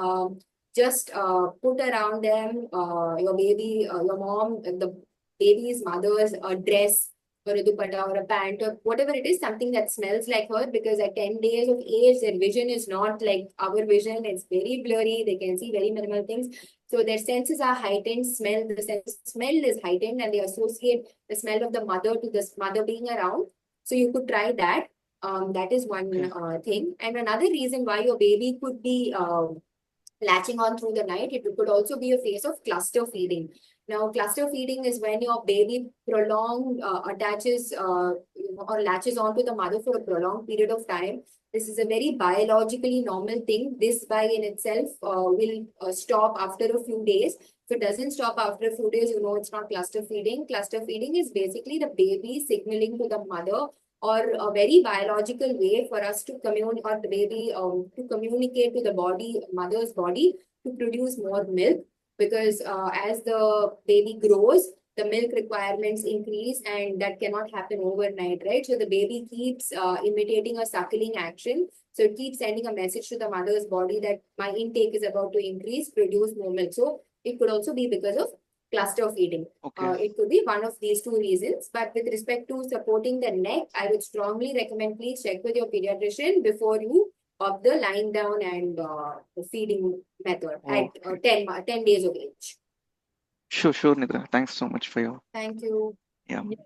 just put around them your baby, your mom, the baby's mother's dress or a dupatta or a pant or whatever it is, something that smells like her, because at 10 days of age, their vision is not like our vision. It's very blurry. They can see very minimal things. So their senses are heightened. The sense of smell is heightened, and they associate the smell of the mother to the mother being around. So you could try that. That is one thing. And another reason why your baby could be latching on through the night. It could also be a phase of cluster feeding. Now, cluster feeding is when your baby prolonged attaches or latches onto the mother for a prolonged period of time. This is a very biologically normal thing. This by in itself will stop after a few days. If it doesn't stop after a few days, it's not cluster feeding. Cluster feeding is basically the baby signaling to the mother, or a very biological way for us to communicate, or the baby to communicate to the body, mother's body, to produce more milk. Because as the baby grows, the milk requirements increase, and that cannot happen overnight, right? So the baby keeps imitating a suckling action. So it keeps sending a message to the mother's body that my intake is about to increase, produce more milk. So it could also be because of cluster feeding. Okay. It could be one of these two reasons. But with respect to supporting the neck, I would strongly recommend please check with your pediatrician before you opt the lying down and the feeding method at Okay. 10 days of age. Sure, Nidra. Thanks so much for your, Thank you. yeah. Yeah.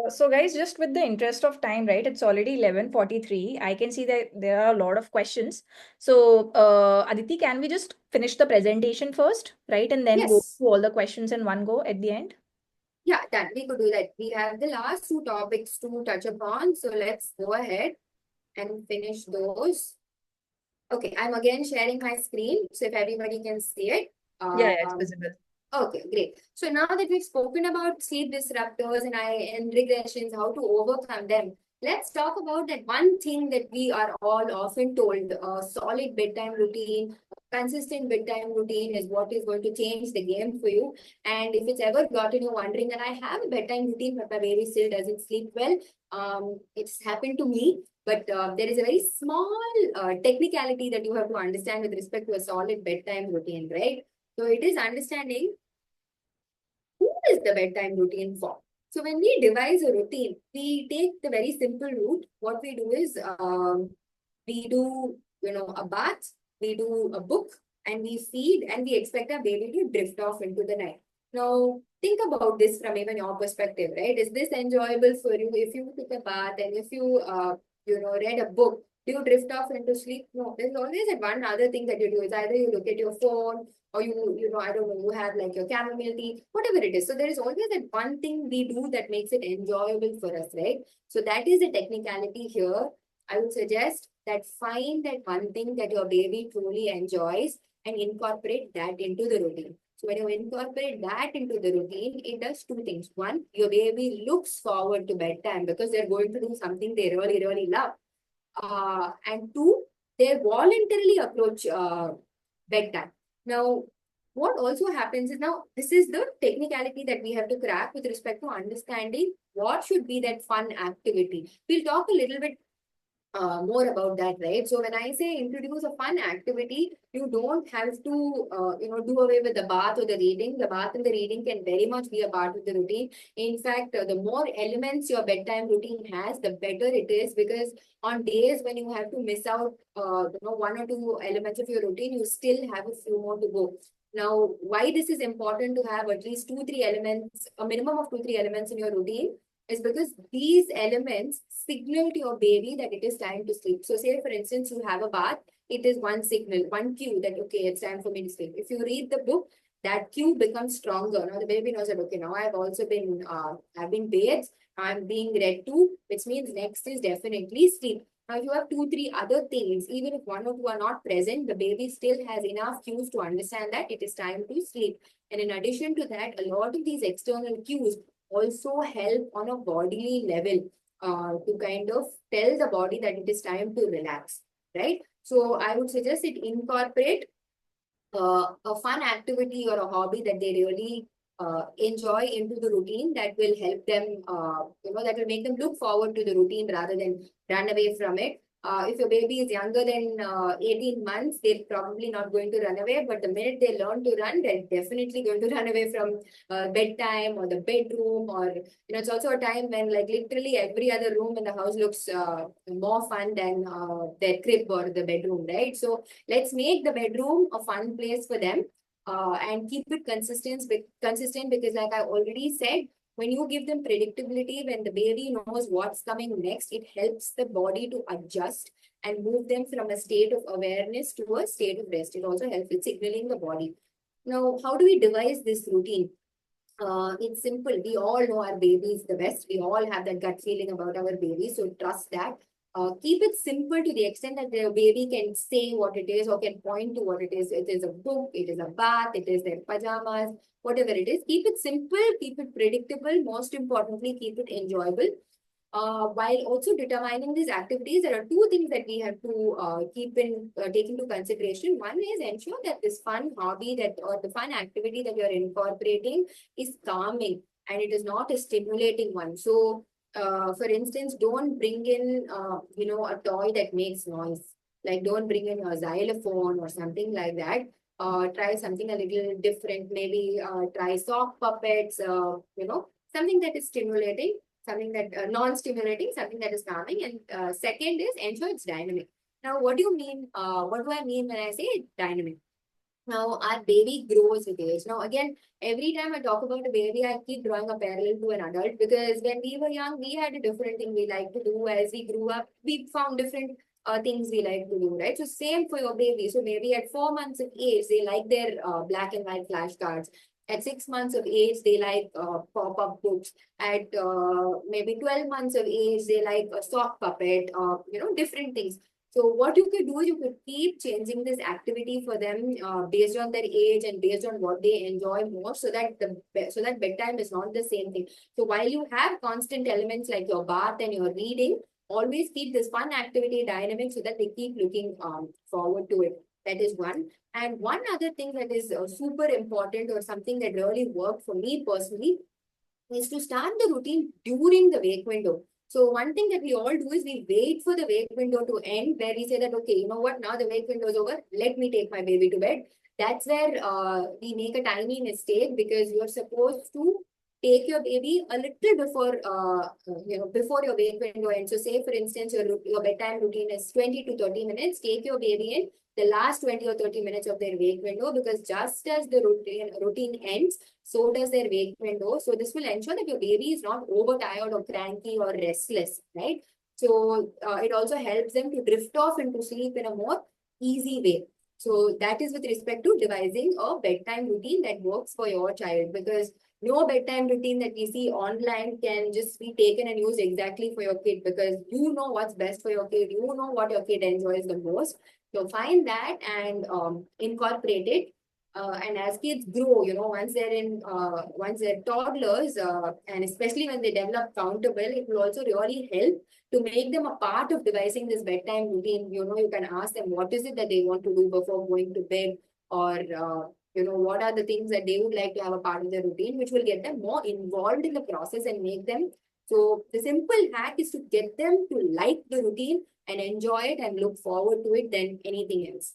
So guys, just with the interest of time, right? It's already 11:43. I can see that there are a lot of questions. So, Aditi, can we just finish the presentation first, right? And then go Yes. through all the questions in one go at the end? Yeah, done. We could do that. We have the last two topics to touch upon. So let's go ahead and finish those. Okay, I'm again sharing my screen. So if everybody can see it. Yeah, it's visible. Okay, great. So now that we've spoken about sleep disruptors and regressions, how to overcome them, let's talk about that one thing that we are all often told: a solid bedtime routine, consistent bedtime routine is what is going to change the game for you. And if it's ever gotten you wondering that I have a bedtime routine, but my baby still doesn't sleep well, it's happened to me. But there is a very small technicality that you have to understand with respect to a solid bedtime routine, right? So it is understanding who is the bedtime routine for. So when we devise a routine, we take the very simple route. What we do is we do, a bath, we do a book, and we feed, and we expect our baby to drift off into the night. Now, think about this from even your perspective, right? Is this enjoyable for you if you took a bath and if you, read a book? Do you drift off into sleep? No, there's always that one other thing that you do is either you look at your phone, or I don't know, you have like your chamomile tea, whatever it is. So there is always that one thing we do that makes it enjoyable for us, right? So that is the technicality here. I would suggest that find that one thing that your baby truly enjoys and incorporate that into the routine. So when you incorporate that into the routine, it does two things. One, your baby looks forward to bedtime because they're going to do something they really, really love. And two, they voluntarily approach bedtime. Now, what also happens is, now this is the technicality that we have to crack with respect to understanding what should be that fun activity. We'll talk a little bit more about that, right? So when I say introduce a fun activity, you don't have to, do away with the bath or the reading. The bath and the reading can very much be a part of the routine. In fact, the more elements your bedtime routine has, the better it is, because on days when you have to miss out, one or two elements of your routine, you still have a few more to go. Now, why this is important to have at least 2-3 elements, a minimum of 2-3 elements in your routine, is because these elements signal to your baby that it is time to sleep. So say, for instance, you have a bath, it is one signal, one cue that, okay, it's time for me to sleep. If you read the book, that cue becomes stronger. Now the baby knows that, okay, now I've been bathed, I'm being read to, which means next is definitely sleep. Now, if you have 2-3 other things, even if one or two are not present, the baby still has enough cues to understand that it is time to sleep. And in addition to that, a lot of these external cues also help on a bodily level to kind of tell the body that it is time to relax, right? So I would suggest it incorporate a fun activity or a hobby that they really enjoy into the routine that will help them, that will make them look forward to the routine rather than run away from it. If your baby is younger than 18 months, they're probably not going to run away. But the minute they learn to run, they're definitely going to run away from bedtime or the bedroom. Or, it's also a time when like literally every other room in the house looks more fun than their crib or the bedroom, right? So let's make the bedroom a fun place for them and keep it consistent because like I already said, when you give them predictability, when the baby knows what's coming next, it helps the body to adjust. and move them from a state of awareness to a state of rest. It also helps with signaling the body. Now, how do we devise this routine? It's simple. We all know our baby is the best. We all have that gut feeling about our baby. So trust that. Keep it simple to the extent that the baby can say what it is or can point to what it is. It is a book, it is a bath, it is their pajamas, whatever it is. Keep it simple, keep it predictable. Most importantly, keep it enjoyable. While also determining these activities, there are two things that we have to take into consideration. One is ensure that this fun hobby or the fun activity that you are incorporating is calming and it is not a stimulating one. So, for instance, don't bring in a toy that makes noise. Like don't bring in a xylophone or something like that. Try something a little different. Maybe try sock puppets. Something that is stimulating, something that non-stimulating, something that is calming. And second is ensure it's dynamic. Now, what do you mean? What do I mean when I say dynamic? Now, our baby grows with age. Now, again, every time I talk about a baby, I keep drawing a parallel to an adult because when we were young, we had a different thing we like to do. As we grew up, we found different things we like to do, right? So, same for your baby. So, maybe at 4 months of age, they like their black and white flashcards. At 6 months of age, they like pop-up books. At maybe 12 months of age, they like a sock puppet, different things. So what you could do is you could keep changing this activity for them based on their age and based on what they enjoy more, so that bedtime is not the same thing. So while you have constant elements like your bath and your reading, always keep this fun activity dynamic so that they keep looking forward to it. That is one. And one other thing that is super important or something that really worked for me personally is to start the routine during the wake window. So one thing that we all do is we wait for the wake window to end, where we say that, okay, you know what, now the wake window is over, let me take my baby to bed. That's where we make a tiny mistake, because you're supposed to take your baby a little before your wake window ends. So say, for instance, your bedtime routine is 20 to 30 minutes, take your baby in the last 20 or 30 minutes of their wake window, because just as the routine ends, so does their wake window. So this will ensure that your baby is not overtired or cranky or restless, right? So it also helps them to drift off into sleep in a more easy way. So that is with respect to devising a bedtime routine that works for your child, because no bedtime routine that we see online can just be taken and used exactly for your kid, because you know what's best for your kid. You know what your kid enjoys the most. So find that and incorporate it. And as kids grow, once they're toddlers, and especially when they develop countable, it will also really help to make them a part of devising this bedtime routine. You can ask them what is it that they want to do before going to bed, or what are the things that they would like to have a part of their routine, which will get them more involved in the process and make them. So the simple hack is to get them to like the routine and enjoy it and look forward to it than anything else.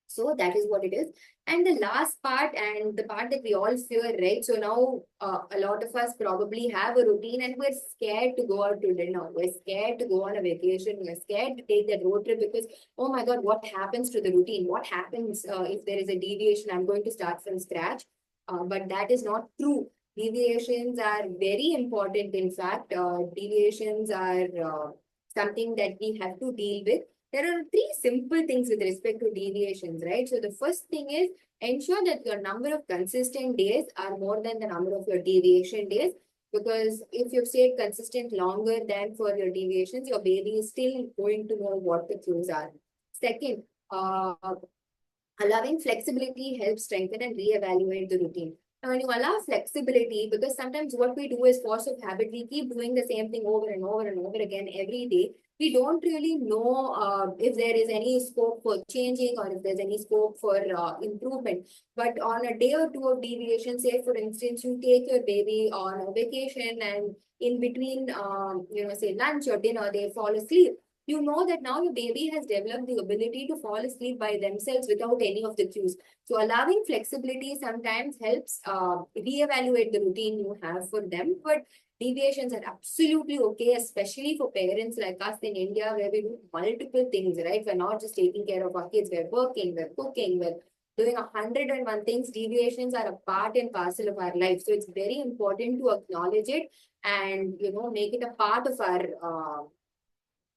So that is what it is. And the last part, and the part that we all fear, right? So now a lot of us probably have a routine and we're scared to go out to dinner. We're scared to go on a vacation. We're scared to take that road trip because, oh my God, what happens to the routine? What happens if there is a deviation? I'm going to start from scratch. But that is not true. Deviations are very important. In fact, deviations are something that we have to deal with. There are three simple things with respect to deviations, right? So the first thing is ensure that your number of consistent days are more than the number of your deviation days. Because if you've stayed consistent longer than for your deviations, your baby is still going to know what the cues are. Second, allowing flexibility helps strengthen and reevaluate the routine. Now, when you allow flexibility, because sometimes what we do is force of habit, we keep doing the same thing over and over and over again every day. We don't really know if there is any scope for changing or if there's any scope for improvement. But on a day or two of deviation, say for instance, you take your baby on a vacation and in between, say lunch or dinner, they fall asleep. You know that now your baby has developed the ability to fall asleep by themselves without any of the cues. So allowing flexibility sometimes helps reevaluate the routine you have for them. But deviations are absolutely okay, especially for parents like us in India, where we do multiple things, right? We're not just taking care of our kids, we're working, we're cooking, we're doing 101 things. Deviations are a part and parcel of our life. So it's very important to acknowledge it and, make it a part of our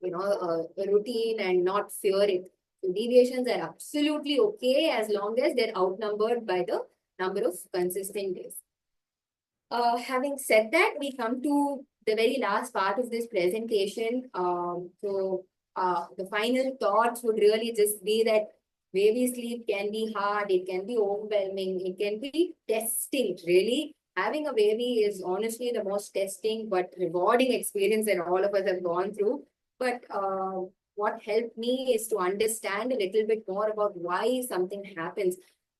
a routine and not fear it. So deviations are absolutely okay as long as they're outnumbered by the number of consistent days. Having said that, we come to the very last part of this presentation. The final thoughts would really just be that baby sleep can be hard, it can be overwhelming, it can be testing. Really, having a baby is honestly the most testing but rewarding experience that all of us have gone through. But what helped me is to understand a little bit more about why something happens.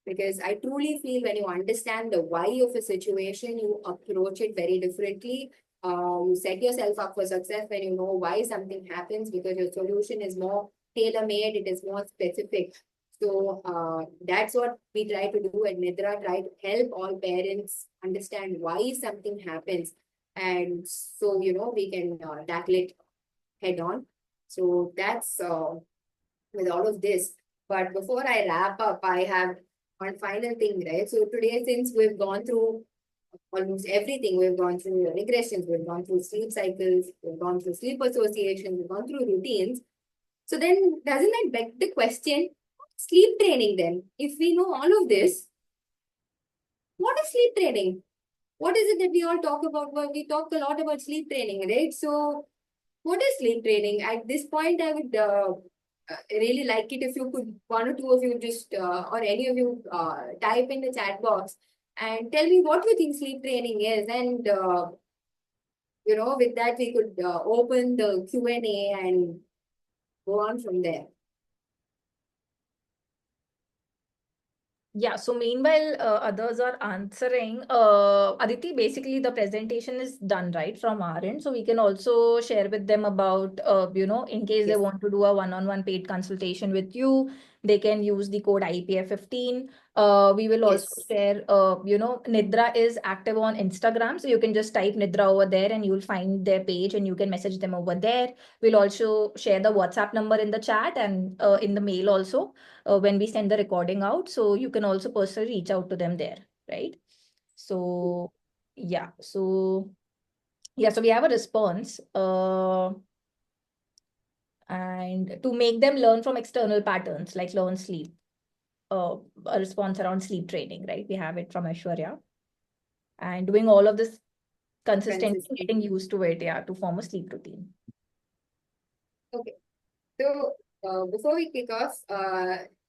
Because I truly feel when you understand the why of a situation, you approach it very differently. You set yourself up for success when you know why something happens, because your solution is more tailor-made, it is more specific. So that's what we try to do at Nidra, try to help all parents understand why something happens. And so, we can tackle it head on. So that's with all of this. But before I wrap up, I have one final thing, right? So today, since we've gone through almost everything, we've gone through regressions, we've gone through sleep cycles, we've gone through sleep associations, we've gone through routines. So then doesn't that beg the question, sleep training then? If we know all of this, what is sleep training? What is it that we all talk about? Well, we talk a lot about sleep training, right? So what is sleep training? At this point, I would really like it if you could, one or two of you just, or any of you type in the chat box and tell me what you think sleep training is. And, with that, we could open the Q&A and go on from there. Yeah, so meanwhile, others are answering. Aditi, basically the presentation is done, right, from our end. So we can also share with them about, in case they Yes. want to do a one-on-one paid consultation with you, they can use the code IPF15. We will also Yes. share, Nidra is active on Instagram. So you can just type Nidra over there and you'll find their page and you can message them over there. We'll also share the WhatsApp number in the chat and in the mail also. When we send the recording out. So you can also personally reach out to them there, right? So yeah, so we have a response. And to make them learn from external patterns, like learn sleep. A response around sleep training, right? We have it from Aishwarya. And doing all of this consistently, getting used to it, yeah, to form a sleep routine. Okay. So before we kick off,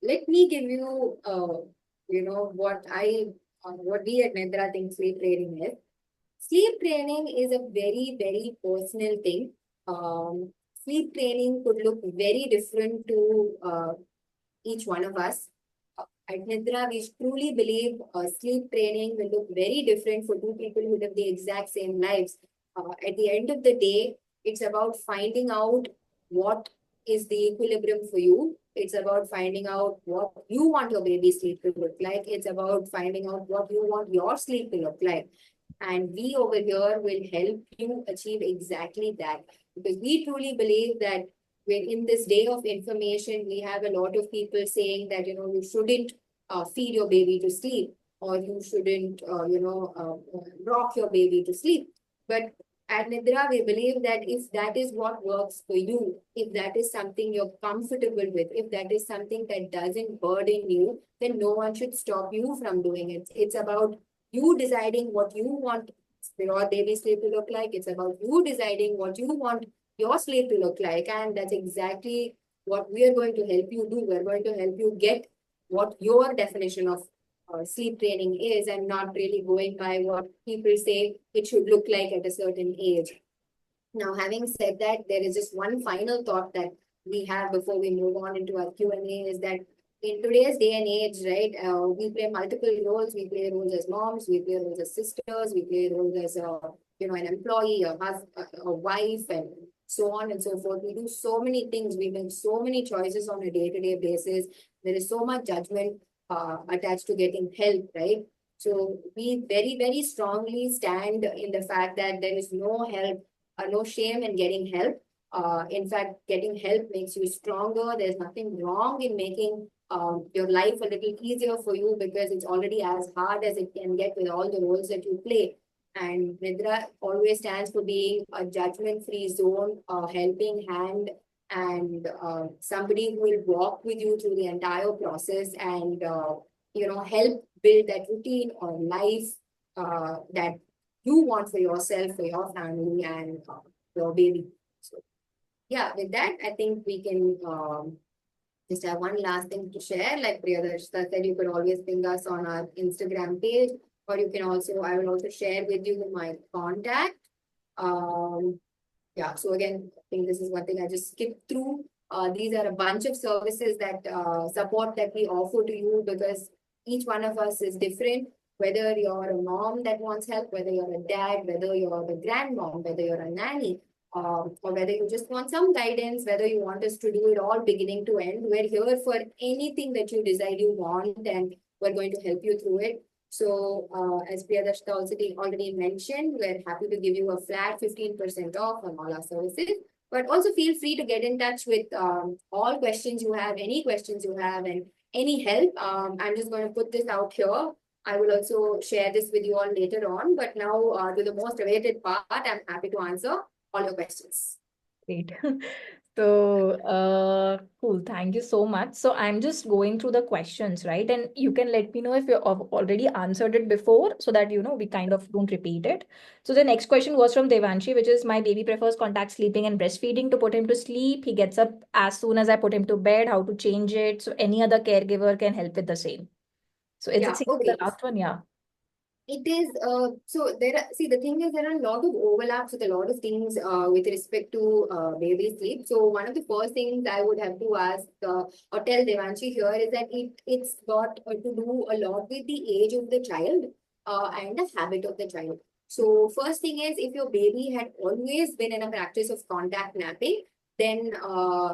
let me give you, what we at Nidra think sleep training is. Sleep training is a very, very personal thing. Sleep training could look very different to each one of us. At Nidra, we truly believe sleep training will look very different for two people who live the exact same lives. At the end of the day, it's about finding out what is the equilibrium for you. It's about finding out what you want your baby's sleep to look like. It's about finding out what you want your sleep to look like. And we over here will help you achieve exactly that. Because we truly believe that when in this day of information, we have a lot of people saying that, you shouldn't feed your baby to sleep, or you shouldn't, rock your baby to sleep. But at Nidra, we believe that if that is what works for you, if that is something you're comfortable with, if that is something that doesn't burden you, then no one should stop you from doing it. It's about you deciding what you want your baby sleep to look like. It's about you deciding what you want your sleep to look like. And that's exactly what we are going to help you do. We're going to help you get what your definition of sleep training is, and not really going by what people say it should look like at a certain age. Now, having said that, there is just one final thought that we have before we move on into our Q&A, is that in today's day and age, right, we play multiple roles. We play roles as moms, we play roles as sisters, we play roles as an employee, a husband, a wife, and so on and so forth. We do so many things. We make so many choices on a day-to-day basis. There is so much judgment attached to getting help, right? So we very, very strongly stand in the fact that there is no help, no shame in getting help. In fact, getting help makes you stronger. There's nothing wrong in making your life a little easier for you, because it's already as hard as it can get with all the roles that you play. And Nidra always stands for being a judgment-free zone, a helping hand, and somebody who will walk with you through the entire process and help build that routine or life that you want for yourself, for your family, and your baby. So yeah, with that, I think we can just have one last thing to share. Like Priyadarshita said, you could always ping us on our Instagram page, or you can also, I will also share with you my contact. Yeah, so again, I think this is one thing I just skipped through. These are a bunch of services that support that we offer to you because each one of us is different. Whether you're a mom that wants help, whether you're a dad, whether you're the grandmom, whether you're a nanny, or whether you just want some guidance, whether you want us to do it all beginning to end, we're here for anything that you decide you want, and we're going to help you through it. So, as Priyadarshita already mentioned, we're happy to give you a flat 15% off on all our services. But also feel free to get in touch with all questions you have, any questions you have, and any help. I'm just going to put this out here. I will also share this with you all later on. But now, to the most awaited part, I'm happy to answer all your questions. Great. So, cool. Thank you so much. So I'm just going through the questions, right? And you can let me know if you've already answered it before so that, we kind of don't repeat it. So the next question was from Devanshi, which is my baby prefers contact sleeping and breastfeeding to put him to sleep. He gets up as soon as I put him to bed. How to change it? So any other caregiver can help with the same. So is it Yeah, same with the okay. last one? Yeah. It is, so there are, see, the thing is, there are a lot of overlaps with a lot of things with respect to baby sleep. So one of the first things I would have to ask or tell Devanshi here is that it's got to do a lot with the age of the child and the habit of the child. So first thing is, if your baby had always been in a practice of contact napping, then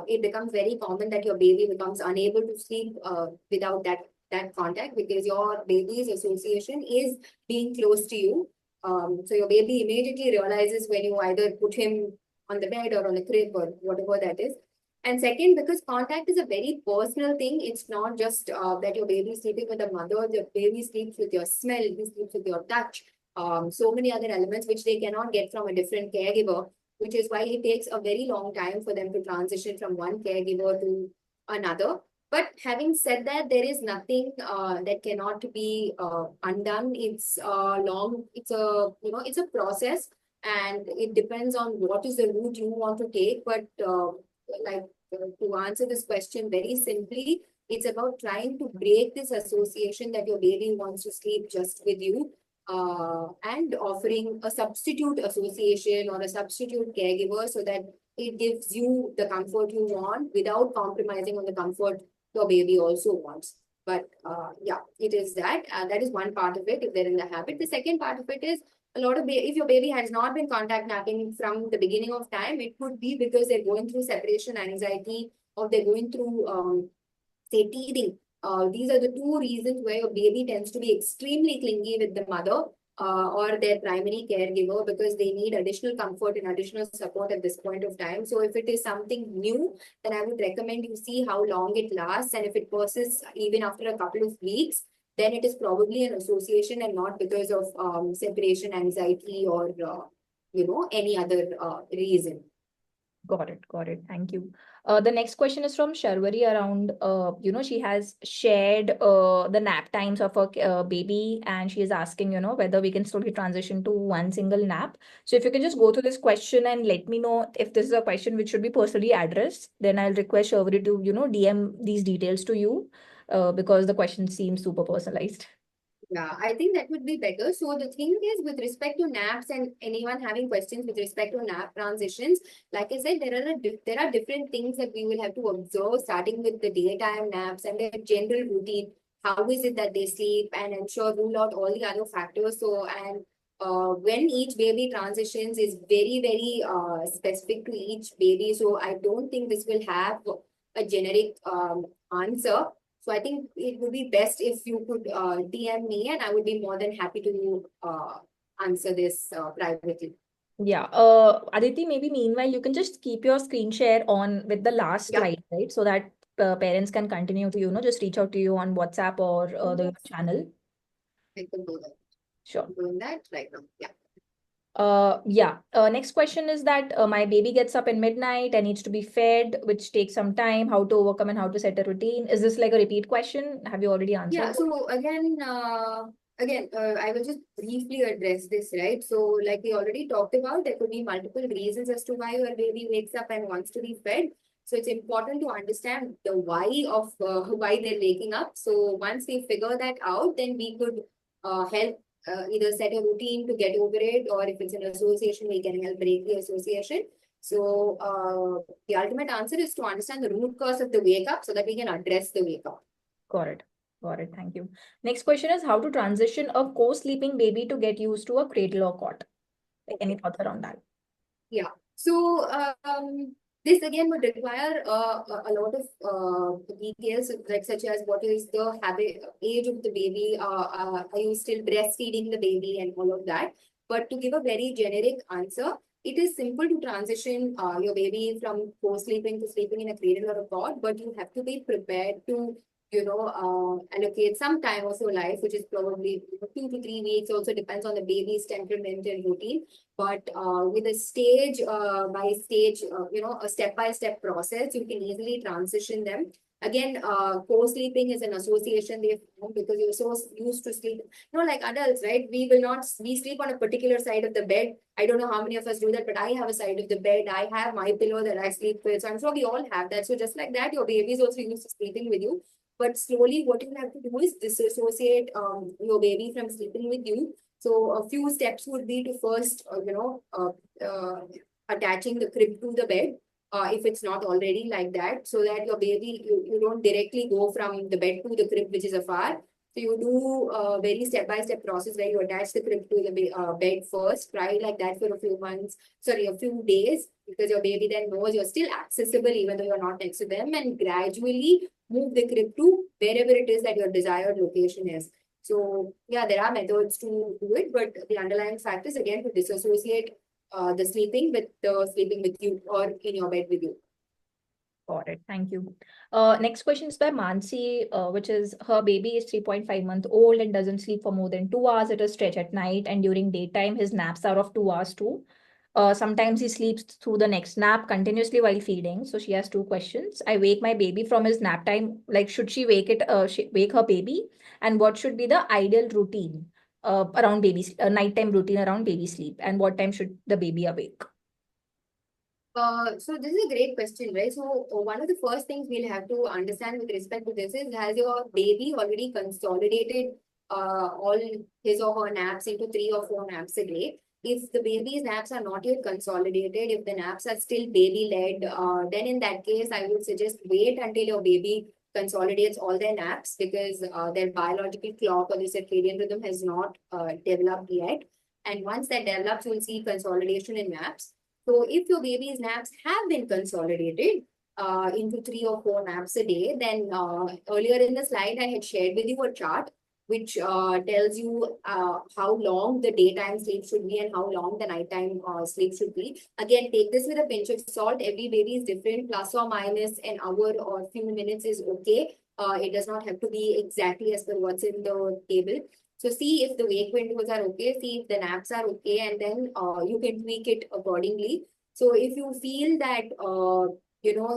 it becomes very common that your baby becomes unable to sleep without that contact because your baby's association is being close to you. So your baby immediately realizes when you either put him on the bed or on a crib or whatever that is. And second, because contact is a very personal thing, it's not just that your baby is sleeping with the mother, the baby sleeps with your smell, he sleeps with your touch, so many other elements which they cannot get from a different caregiver, which is why it takes a very long time for them to transition from one caregiver to another. But having said that, there is nothing that cannot be undone. It's it's a process, and it depends on what is the route you want to take. But to answer this question very simply, it's about trying to break this association that your baby wants to sleep just with you, and offering a substitute association or a substitute caregiver so that it gives you the comfort you want without compromising on the comfort your baby also wants. But yeah, it is that. That is one part of it if they're in the habit. The second part of it is a lot of if your baby has not been contact napping from the beginning of time, it could be because they're going through separation anxiety or they're going through say teething. These are the two reasons where your baby tends to be extremely clingy with the mother or their primary caregiver because they need additional comfort and additional support at this point of time. So if it is something new, then I would recommend you see how long it lasts. And if it persists even after a couple of weeks, then it is probably an association and not because of separation anxiety or any other reason. Got it. Got it. Thank you. The next question is from Sharwari around, she has shared the nap times of her baby, and she is asking, whether we can slowly transition to one single nap. So if you can just go through this question and let me know if this is a question which should be personally addressed, then I'll request Sharwari to, DM these details to you because the question seems super personalized. Yeah, I think that would be better. So the thing is, with respect to naps and anyone having questions with respect to nap transitions, like I said, there are different things that we will have to observe, starting with the daytime naps and their general routine. How is it that they sleep, and ensure rule out all the other factors. So and when each baby transitions is very very specific to each baby. So I don't think this will have a generic answer. So I think it would be best if you could DM me, and I would be more than happy to answer this privately. Yeah. Aditi, maybe meanwhile, you can just keep your screen share on with the last Yeah, slide, right? So that parents can continue to, just reach out to you on WhatsApp or the yes, channel. I could do that. Sure. I'm doing that right now. Yeah. Yeah. Next question is that my baby gets up in midnight and needs to be fed, which takes some time. How to overcome and how to set a routine? Is this like a repeat question? Have you already answered? Yeah, so again, I will just briefly address this, right? So, like we already talked about, there could be multiple reasons as to why your baby wakes up and wants to be fed. So, it's important to understand the why of why they're waking up. So, once we figure that out, then we could help either set a routine to get over it, or if it's an association, we can help break the association. So, the ultimate answer is to understand the root cause of the wake up so that we can address the wake up. Got it. Got it. Thank you. Next question is how to transition a co-sleeping baby to get used to a cradle or cot. Like, any thoughts around that? Yeah. So this again would require a lot of details, like such as what is the habit, age of the baby, are you still breastfeeding the baby, and all of that. But to give a very generic answer, it is simple to transition your baby from co-sleeping to sleeping in a cradle or a cot, but you have to be prepared to allocate some time of your life, which is probably 2 to 3 weeks. Also depends on the baby's temperament and routine. But with a stage by stage, a step-by-step process, you can easily transition them. Again, co-sleeping is an association they form because you're so used to sleep. Like adults, right? We sleep on a particular side of the bed. I don't know how many of us do that, but I have a side of the bed. I have my pillow that I sleep with. So I'm sure we all have that. So just like that, your baby is also used to sleeping with you. But slowly, what you have to do is disassociate your baby from sleeping with you. So a few steps would be to first, attaching the crib to the bed, if it's not already like that, so that your baby, you don't directly go from the bed to the crib, which is afar. So you do a very step-by-step process where you attach the crib to the bed first, try like that for a few days, because your baby then knows you're still accessible even though you're not next to them, and gradually move the crib to wherever it is that your desired location is. So yeah, there are methods to do it, but the underlying fact is again to disassociate the sleeping with you or in your bed with you. Got it. Thank you. Next question is by Mansi, which is her baby is 3.5 months old and doesn't sleep for more than 2 hours at a stretch at night, and during daytime his naps are of 2 hours too. Sometimes he sleeps through the next nap continuously while feeding. So she has two questions. I wake my baby from his nap time. Like, should she wake her baby? And what should be the ideal routine around nighttime routine around baby sleep? And what time should the baby awake? So this is a great question, right? So one of the first things we'll have to understand with respect to this is, has your baby already consolidated all his or her naps into 3 or 4 naps a day? If the baby's naps are not yet consolidated, if the naps are still baby-led, then in that case, I would suggest wait until your baby consolidates all their naps, because their biological clock or the circadian rhythm has not developed yet. And once that develops, you'll see consolidation in naps. So if your baby's naps have been consolidated into 3 or 4 naps a day, then earlier in the slide, I had shared with you a chart which tells you how long the daytime sleep should be and how long the nighttime sleep should be. Again, take this with a pinch of salt. Every baby is different. Plus or minus an hour or a few minutes is okay. It does not have to be exactly as per what's in the table. So see if the wake windows are okay, see if the naps are okay, and then you can tweak it accordingly. So if you feel that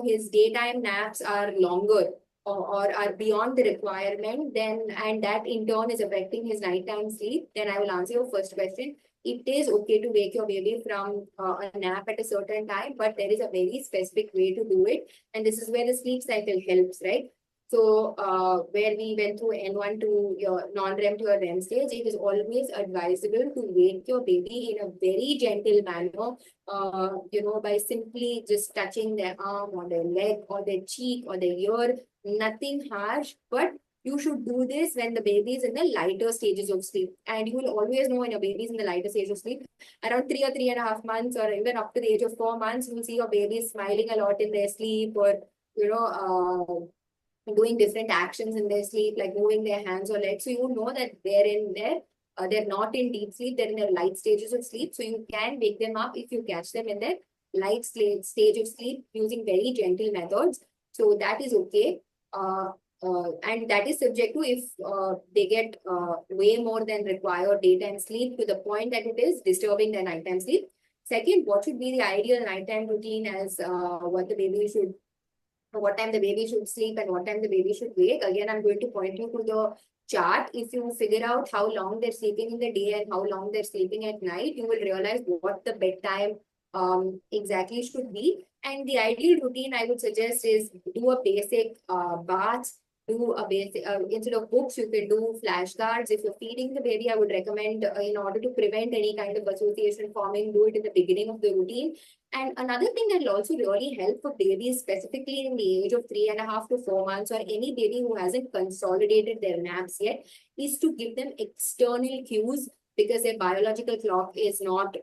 his daytime naps are longer or are beyond the requirement, then and that in turn is affecting his nighttime sleep, then I will answer your first question. It is okay to wake your baby from a nap at a certain time, but there is a very specific way to do it, and this is where the sleep cycle helps, right? So where we went through N1 to your non-REM to your REM stage, it is always advisable to wake your baby in a very gentle manner, by simply just touching their arm or their leg or their cheek or their ear, nothing harsh, but you should do this when the baby is in the lighter stages of sleep. And you will always know when your baby is in the lighter stage of sleep. Around 3 or 3.5 months, or even up to the age of 4 months, you will see your baby smiling a lot in their sleep, or doing different actions in their sleep, like moving their hands or legs. So you know that they're not in deep sleep, they're in their light stages of sleep. So you can wake them up if you catch them in their stage of sleep using very gentle methods. So that is okay. And that is subject to if they get way more than required daytime sleep to the point that it is disturbing their nighttime sleep. Second, what should be the ideal nighttime routine as what time the baby should sleep and what time the baby should wake. Again, I'm going to point you to the chart. If you figure out how long they're sleeping in the day and how long they're sleeping at night, you will realize what the bedtime exactly should be. And the ideal routine I would suggest is do a basic bath, do a basic, instead of books, you can do flashcards. If you're feeding the baby, I would recommend in order to prevent any kind of association forming, do it in the beginning of the routine. And another thing that will also really help for babies, specifically in the age of 3.5 to 4 months, or any baby who hasn't consolidated their naps yet, is to give them external cues because their biological clock is not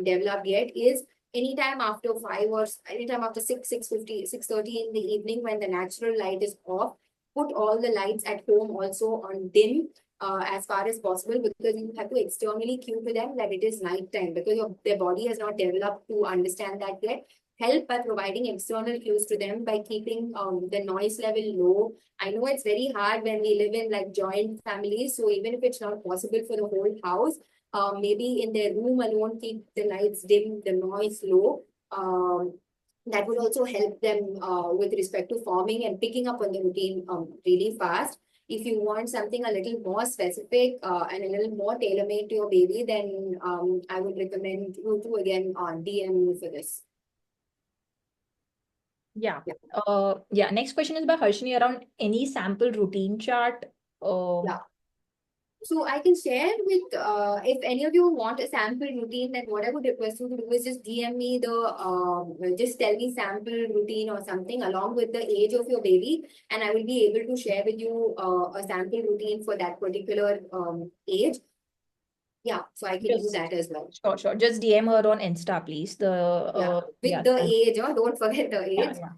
developed yet, is anytime after 5 or anytime after 6:50, 6:30 in the evening when the natural light is off, put all the lights at home also on dim as far as possible, because you have to externally cue to them that it is night time because their body has not developed to understand that yet. Help by providing external cues to them by keeping the noise level low. I know it's very hard when we live in like joint families, so even if it's not possible for the whole house, maybe in their room alone, keep the lights dim, the noise low. That would also help them with respect to forming and picking up on the routine really fast. If you want something a little more specific and a little more tailor-made to your baby, then I would recommend you to again DM me for this. Yeah. Yeah. Next question is by Harshini around any sample routine chart. Yeah. So I can share with, if any of you want a sample routine, then what I would request you to do is just DM me just tell me sample routine or something along with the age of your baby, and I will be able to share with you a sample routine for that particular age. Yeah, so I can do that as well. Sure. Just DM her on Insta, please. With the age, don't forget the age. Yeah.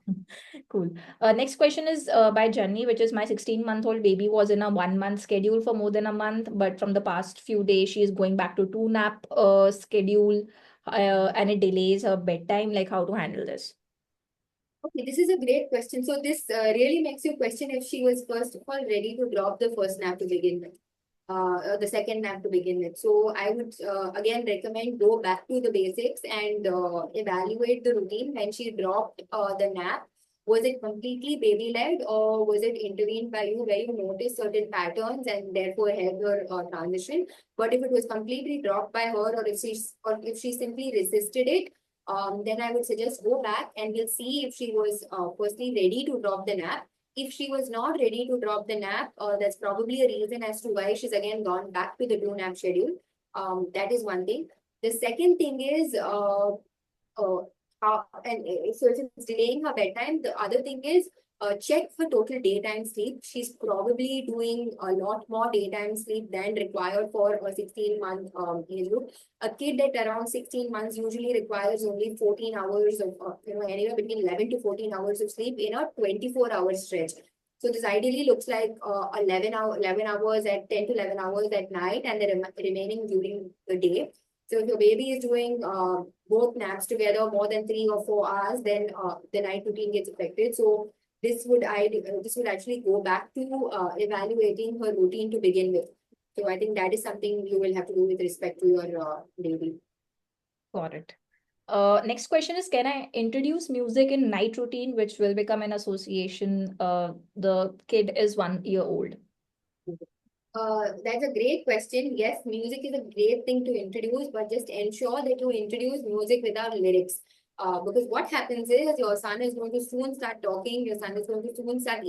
Cool. Next question is by Janni, which is my 16-month-old baby was in a 1 month schedule for more than a month, but from the past few days, she is going back to 2 nap schedule and it delays her bedtime. Like how to handle this? Okay, this is a great question. So this really makes you question if she was first of all ready to drop the first nap to begin with. The second nap to begin with. So I would again recommend go back to the basics and evaluate the routine when she dropped the nap. Was it completely baby-led or was it intervened by you where you noticed certain patterns and therefore helped her transition? But if it was completely dropped by her or if she simply resisted it, then I would suggest go back and we'll see if she was firstly ready to drop the nap. If she was not ready to drop the nap, that's probably a reason as to why she's again gone back to the 2 nap schedule. That is one thing. The second thing is, so it's delaying her bedtime. The other thing is, check for total daytime sleep. She's probably doing a lot more daytime sleep than required for a 16-month age group. A kid at around 16 months usually requires only 14 hours of, anywhere between 11 to 14 hours of sleep in a 24-hour stretch. So this ideally looks like 11 hours at 10 to 11 hours at night and the remaining during the day. So if your baby is doing both naps together more than 3 or 4 hours, then the night routine gets affected. So this would actually go back to evaluating her routine to begin with. So I think that is something you will have to do with respect to your baby. Got it. Next question is, can I introduce music in night routine, which will become an association? The kid is 1 year old. That's a great question. Yes, music is a great thing to introduce, but just ensure that you introduce music without lyrics. Because what happens is your son is going to soon start talking, your son is going to soon start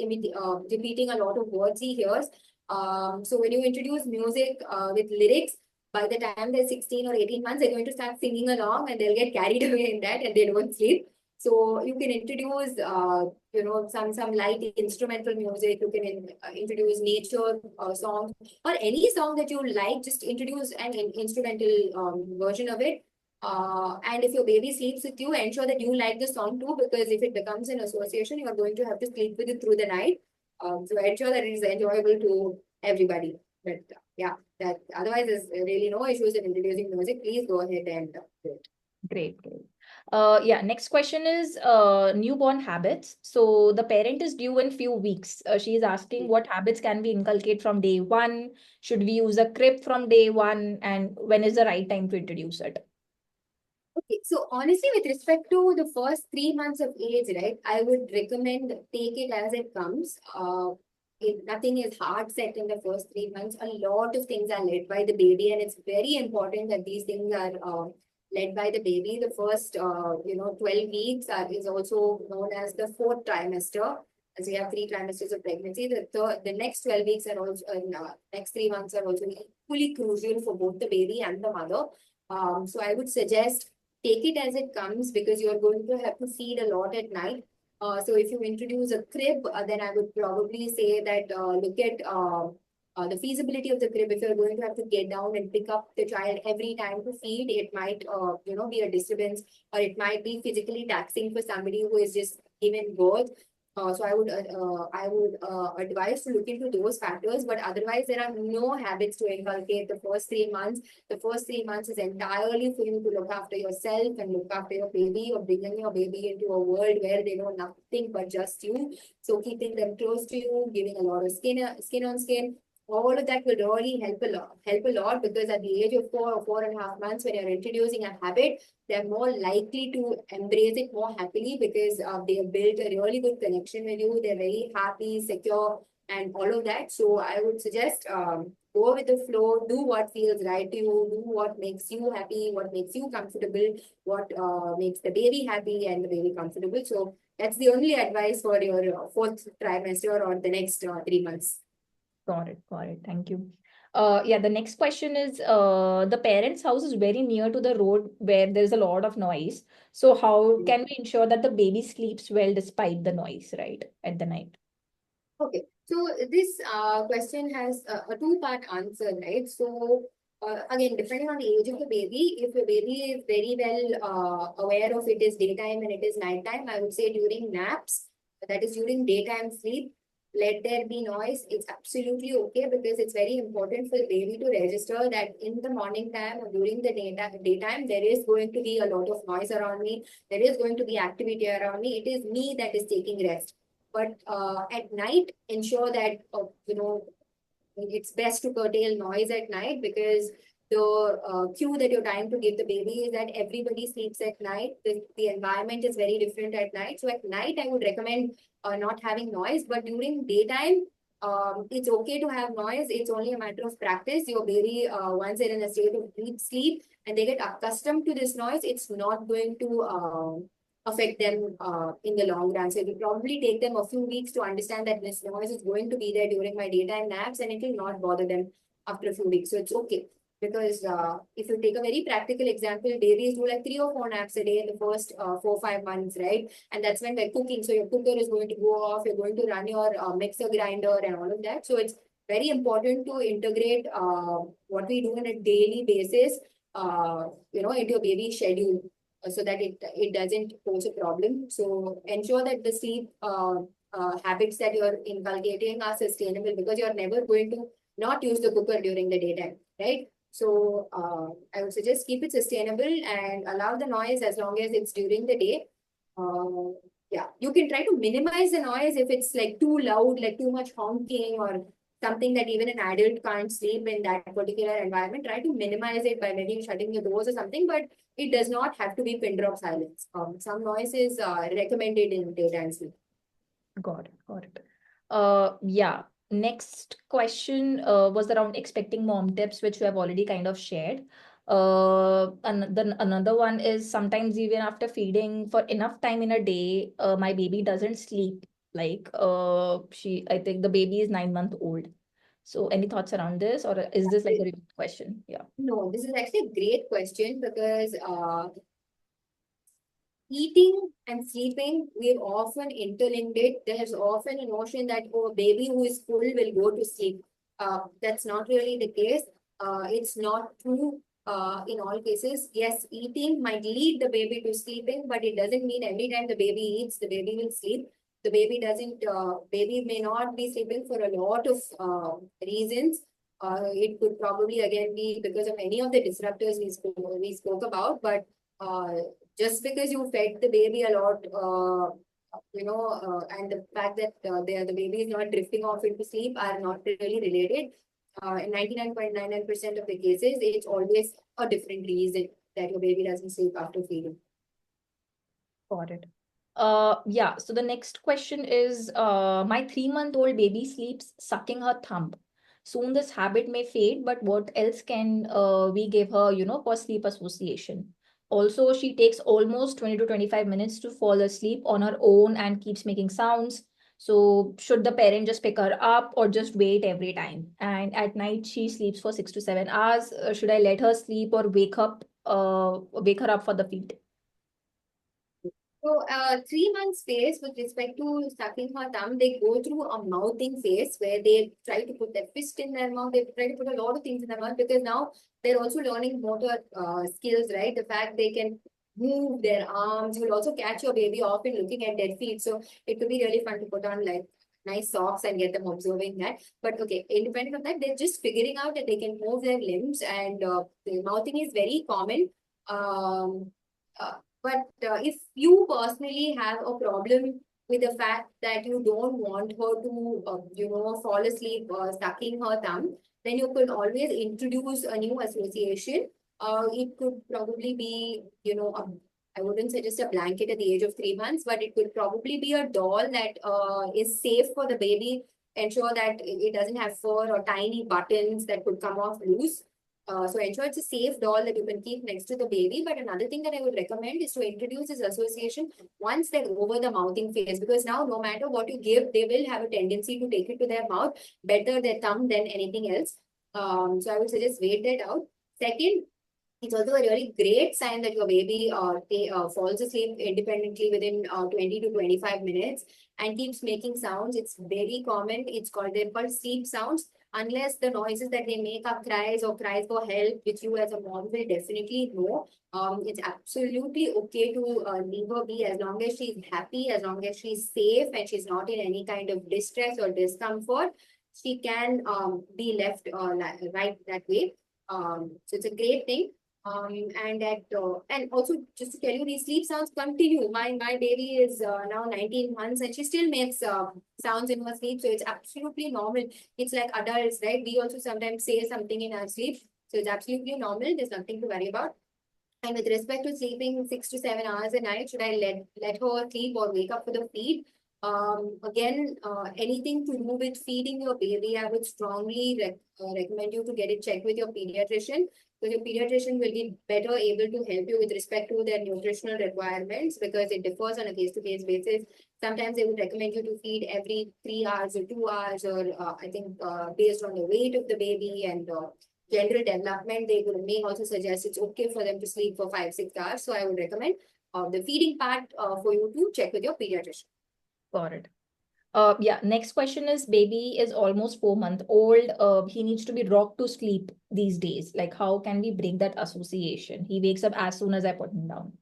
repeating a lot of words he hears. So when you introduce music with lyrics, by the time they're 16 or 18 months, they're going to start singing along and they'll get carried away in that and they don't sleep. So you can introduce, some light instrumental music. You can introduce nature songs or any song that you like. Just introduce an instrumental version of it. And if your baby sleeps with you, ensure that you like the song too, because if it becomes an association, you are going to have to sleep with it through the night. So ensure that it is enjoyable to everybody. But yeah, that otherwise there's really no issues in introducing music. Please go ahead and do it. Great. Yeah, next question is newborn habits. So the parent is due in few weeks. She is asking what habits can we inculcate from day one? Should we use a crib from day one? And when is the right time to introduce it? Okay, so honestly, with respect to the first 3 months of age, right, I would recommend take it as it comes. Nothing is hard set in the first 3 months. A lot of things are led by the baby, and it's very important that these things are led by the baby. The first, 12 weeks is also known as the fourth trimester. As we have 3 trimesters of pregnancy, the next 12 weeks are also, next 3 months are also equally crucial for both the baby and the mother. So I would suggest take it as it comes because you're going to have to feed a lot at night. So if you introduce a crib, then I would probably say that look at the feasibility of the crib. If you're going to have to get down and pick up the child every time to feed, it might be a disturbance, or it might be physically taxing for somebody who is just given birth. So I would advise to look into those factors, but otherwise there are no habits to inculcate the first 3 months. The first 3 months is entirely for you to look after yourself and look after your baby, or bringing your baby into a world where they know nothing but just you. So keeping them close to you, giving a lot of skin on skin, all of that will really help a lot because at the age of 4 or 4.5 months, when you're introducing a habit, they're more likely to embrace it more happily because they have built a really good connection with you. They're very happy, secure, and all of that. So I would suggest go with the flow, do what feels right to you, do what makes you happy, what makes you comfortable, what makes the baby happy and the baby comfortable. So that's the only advice for your fourth trimester or the next 3 months. Got it. Got it. Thank you. Yeah, the next question is the parent's house is very near to the road where there's a lot of noise. So how can we ensure that the baby sleeps well despite the noise, right, at the night? Okay, so this question has a two-part answer, right? So again, depending on the age of the baby, if your baby is very well aware of it is daytime and it is nighttime, I would say during naps, that is during daytime sleep, let there be noise. It's absolutely okay because it's very important for the baby to register that in the morning time or during the daytime, there is going to be a lot of noise around me. There is going to be activity around me. It is me that is taking rest. But at night, ensure that it's best to curtail noise at night because the cue that you're trying to give the baby is that everybody sleeps at night. The environment is very different at night. So at night, I would recommend not having noise. But during daytime, it's okay to have noise. It's only a matter of practice. Your baby, once they're in a state of deep sleep and they get accustomed to this noise, it's not going to affect them in the long run. So it will probably take them a few weeks to understand that this noise is going to be there during my daytime naps and it will not bother them after a few weeks. So it's okay. Because if you take a very practical example, babies do like 3 or 4 naps a day in the first 4 or 5 months, right? And that's when we're cooking. So your cooker is going to go off, you're going to run your mixer grinder and all of that. So it's very important to integrate what we do on a daily basis, into your baby's schedule so that it doesn't pose a problem. So ensure that the sleep habits that you're inculcating are sustainable because you're never going to not use the cooker during the daytime, right? So I would suggest keep it sustainable and allow the noise as long as it's during the day. Yeah, you can try to minimize the noise if it's like too loud, like too much honking or something that even an adult can't sleep in that particular environment. Try to minimize it by maybe shutting your doors or something, but it does not have to be pin drop silence. Some noise is recommended in daytime sleep. Got it. Got it. Yeah. Next question was around expecting mom tips, which we have already kind of shared. Another one is sometimes even after feeding for enough time in a day, my baby doesn't sleep. Like I think the baby is 9 months old. So any thoughts around this, or is this like a repeat question? Yeah. No, this is actually a great question because eating and sleeping, we've often interlinked it. There's often a notion that, oh, a baby who is full will go to sleep. That's not really the case. It's not true in all cases. Yes, eating might lead the baby to sleeping, but it doesn't mean every time the baby eats, the baby will sleep. The baby doesn't, baby may not be sleeping for a lot of reasons. It could probably again be because of any of the disruptors we spoke about, but just because you fed the baby a lot, and the fact that the baby is not drifting off into sleep are not really related. In 99.99% of the cases, it's always a different reason that your baby doesn't sleep after feeding. Got it. Yeah, so the next question is, my 3-month-old baby sleeps sucking her thumb. Soon this habit may fade, but what else can we give her, for sleep association? Also, she takes almost 20 to 25 minutes to fall asleep on her own and keeps making sounds. So should the parent just pick her up or just wait every time? And at night, she sleeps for 6 to 7 hours. Should I let her sleep or wake her up for the feed? So, 3 months phase with respect to sucking her thumb, they go through a mouthing phase where they try to put their fist in their mouth. They try to put a lot of things in their mouth because now they're also learning motor skills, right? The fact they can move their arms. You'll also catch your baby often looking at their feet. So it could be really fun to put on like nice socks and get them observing that. But okay, independent of that, they're just figuring out that they can move their limbs, and the mouthing is very common. Um, but if you personally have a problem with the fact that you don't want her to, fall asleep sucking her thumb, then you could always introduce a new association. It could probably be, I wouldn't suggest a blanket at the age of 3 months, but it could probably be a doll that is safe for the baby. Ensure that it doesn't have fur or tiny buttons that could come off loose. So ensure it's a safe doll that you can keep next to the baby. But another thing that I would recommend is to introduce this association once they're over the mouthing phase, because now no matter what you give, they will have a tendency to take it to their mouth, better their thumb than anything else. So I would suggest wait that out. Second, it's also a really great sign that your baby falls asleep independently within 20 to 25 minutes and keeps making sounds. It's very common. They're called sleep sounds. Unless the noises that they make are cries or cries for help, which you as a mom will definitely know. It's absolutely okay to leave her be as long as she's happy, as long as she's safe and she's not in any kind of distress or discomfort. She can be left right that way. So it's a great thing. And also just to tell you, these sleep sounds continue. My baby is now 19 months and she still makes sounds in her sleep. So it's absolutely normal. It's like adults, right? We also sometimes say something in our sleep. So it's absolutely normal. There's nothing to worry about. And with respect to sleeping 6 to 7 hours a night, should I let her sleep or wake up for the feed? Again, anything to do with feeding your baby, I would strongly recommend you to get it checked with your pediatrician, because your pediatrician will be better able to help you with respect to their nutritional requirements, because it differs on a case-to-case basis. Sometimes they would recommend you to feed every 3 hours or 2 hours, or I think based on the weight of the baby and general development, they may also suggest it's okay for them to sleep for 5-6 hours. So I would recommend the feeding part for you to check with your pediatrician. Got it. Yeah, next question is, baby is almost 4 months old. He needs to be rocked to sleep these days. Like, how can we break that association? He wakes up as soon as I put him down.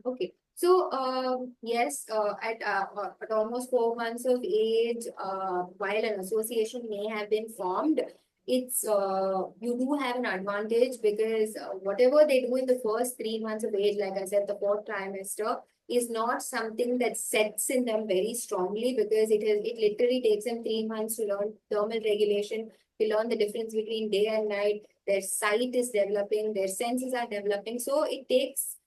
Okay. So, yes, at almost 4 months of age, while an association may have been formed, you do have an advantage, because whatever they do in the first 3 months of age, like I said, the fourth trimester, is not something that sets in them very strongly, because it literally takes them 3 months to learn thermal regulation, to learn the difference between day and night. Their sight is developing, their senses are developing. So it's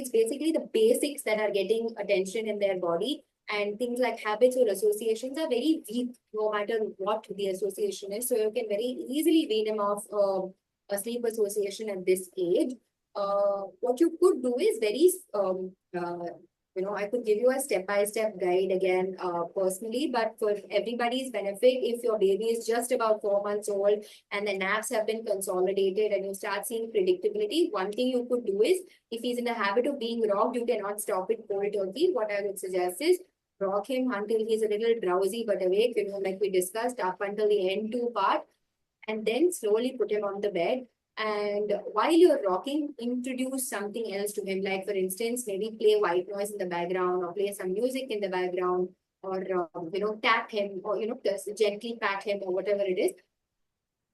basically the basics that are getting attention in their body, and things like habits or associations are very weak, no matter what the association is. So you can very easily wean them off a sleep association at this age. What you could do is I could give you a step-by-step guide again, personally, but for everybody's benefit, if your baby is just about 4 months old and the N.A.P.S have been consolidated and you start seeing predictability, one thing you could do is, if he's in the habit of being rocked, you cannot stop it cold turkey. What I would suggest is rock him until he's a little drowsy but awake, like we discussed, up until the end two part, and then slowly put him on the bed. And while you're rocking, introduce something else to him. Like, for instance, maybe play white noise in the background, or play some music in the background, or, tap him, or, just gently pat him, or whatever it is.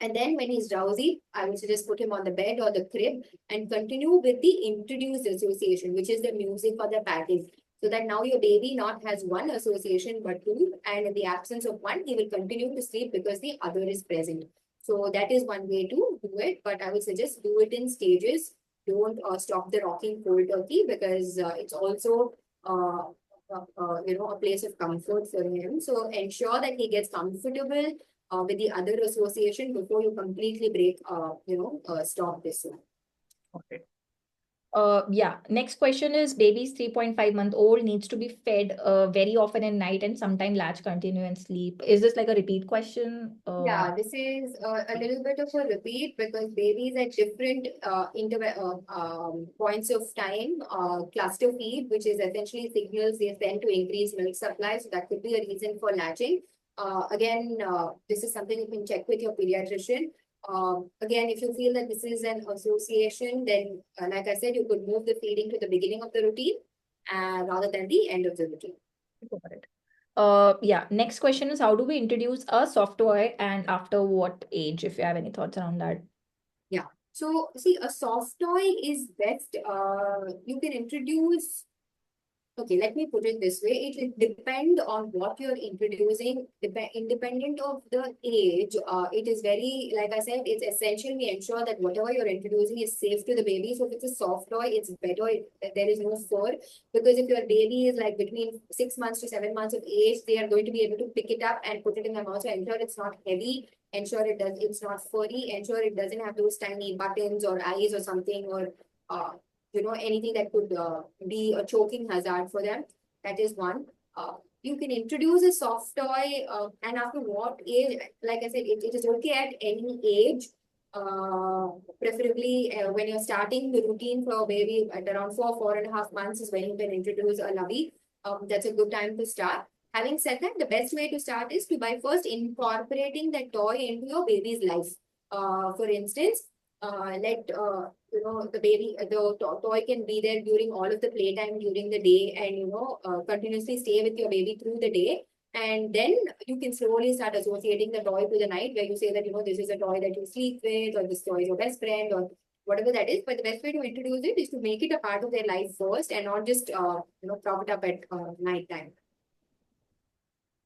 And then when he's drowsy, I would suggest put him on the bed or the crib and continue with the introduced association, which is the music or the package. So that now your baby not has one association but two, and in the absence of one, he will continue to sleep because the other is present. So that is one way to do it, but I would suggest do it in stages. Don't stop the rocking cold turkey, because it's also a place of comfort for him. So ensure that he gets comfortable with the other association before you completely stop this one. Okay. Yeah. Next question is, baby's 3.5-month-old needs to be fed very often at night and sometime latch continue and sleep. Is this like a repeat question? Yeah, this is a little bit of a repeat, because babies at different points of time cluster feed, which is essentially signals they send to increase milk supply. So that could be a reason for latching. Again, this is something you can check with your pediatrician. Again, if you feel that this is an association, then like I said, you could move the feeding to the beginning of the routine rather than the end of the routine. Got it. Yeah. Next question is, how do we introduce a soft toy and after what age? If you have any thoughts around that. Yeah. So see, a soft toy is best. You can introduce. Okay, let me put it this way. It will depend on what you're introducing, independent of the age. It is very, like I said, it's essential we ensure that whatever you're introducing is safe to the baby. So if it's a soft toy, it's better there is no fur, because if your baby is like between 6 months to 7 months of age, they are going to be able to pick it up and put it in their mouth. So ensure it's not heavy. Ensure it's not furry. Ensure it doesn't have those tiny buttons or eyes or something, or anything that could be a choking hazard for them. That is one. You can introduce a soft toy, and after what age, like I said, it is okay at any age. Preferably when you're starting the routine for a baby at around 4.5 months is when you can introduce a lovey. That's a good time to start. Having said that, the best way to start is to by first incorporating that toy into your baby's life. For instance, let the baby, the toy can be there during all of the playtime during the day, and continuously stay with your baby through the day. And then you can slowly start associating the toy to the night, where you say that this is a toy that you sleep with, or this toy is your best friend, or whatever that is. But the best way to introduce it is to make it a part of their life first, and not just prop it up at night time.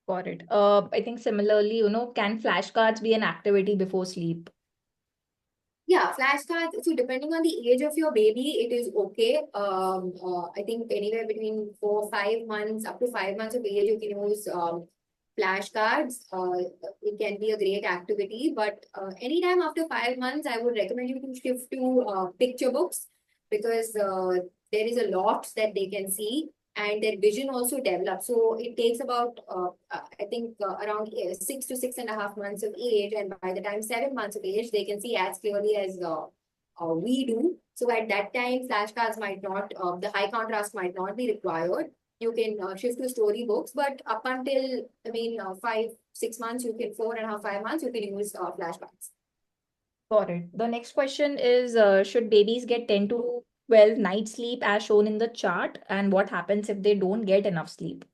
Got it. I think similarly, can flashcards be an activity before sleep? Yeah, flashcards. So depending on the age of your baby, it is okay. I think anywhere between 4 5 months up to 5 months of age, you can use flashcards. It can be a great activity, but anytime after 5 months, I would recommend you to shift to picture books, because there is a lot that they can see, and their vision also develops. So it takes about, I think, around 6 to 6.5 months of age. And by the time 7 months of age, they can see as clearly as we do. So at that time, flashcards might not, the high contrast might not be required. You can shift to storybooks, but up until, 5 6 months, 4.5 5 months, you can use flashcards. Got it. The next question is, should babies get 10 to 12 night sleep as shown in the chart? And what happens if they don't get enough sleep?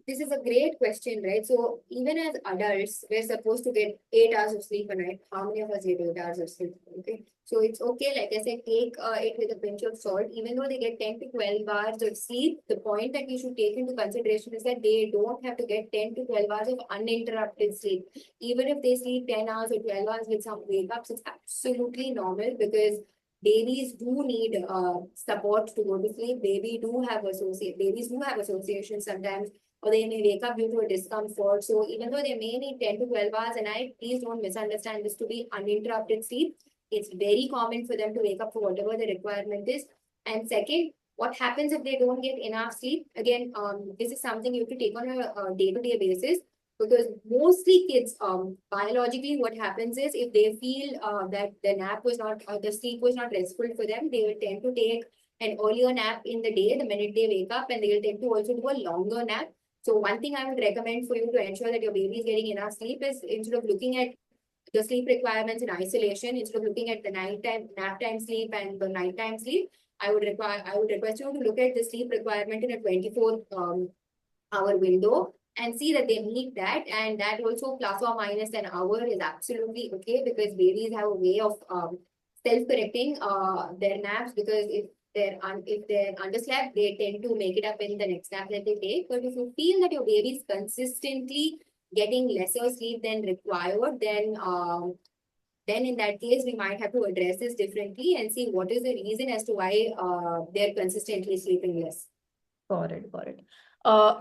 This is a great question, right? So even as adults, we're supposed to get 8 hours of sleep a night. How many of us get 8 hours of sleep? Okay. So it's okay, like I said, take it with a pinch of salt. Even though they get 10 to 12 hours of sleep, the point that you should take into consideration is that they don't have to get 10 to 12 hours of uninterrupted sleep. Even if they sleep 10 hours or 12 hours with some wake-ups, it's absolutely normal, because babies do need support to go to sleep. Babies do have associations sometimes, or they may wake up due to a discomfort. So even though they may need 10 to 12 hours a night, please don't misunderstand this to be uninterrupted sleep. It's very common for them to wake up for whatever the requirement is. And second, what happens if they don't get enough sleep? Again, this is something you have to take on a day-to-day basis, because mostly kids, biologically, what happens is if they feel that the sleep was not restful for them, they will tend to take an earlier nap in the day the minute they wake up, and they will tend to also do a longer nap. So one thing I would recommend for you to ensure that your baby is getting enough sleep is, instead of looking at the sleep requirements in isolation, instead of looking at the nighttime nap time sleep and the nighttime sleep, I would request you to look at the sleep requirement in a 24 hour window. and see that they meet that, and that also plus or minus an hour is absolutely okay, because babies have a way of self-correcting their naps, because if they're underslept, they tend to make it up in the next nap that they take. But if you feel that your baby is consistently getting lesser sleep than required, then in that case, we might have to address this differently and see what is the reason as to why they're consistently sleeping less. Got it, got it.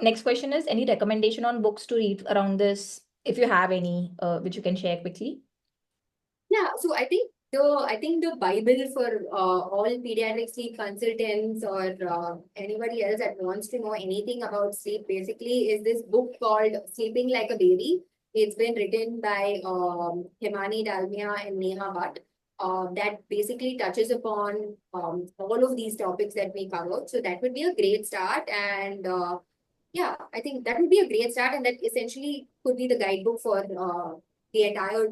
Next question is, any recommendation on books to read around this, if you have any, which you can share quickly? Yeah, so I think the Bible for all pediatric sleep consultants or anybody else that wants to know anything about sleep basically is this book called Sleeping Like a Baby. It's been written by Himani Dalmia and Neha Bhatt. That basically touches upon all of these topics that we covered. So that would be a great start. And yeah, I think that would be a great start, and that essentially could be the guidebook for the entire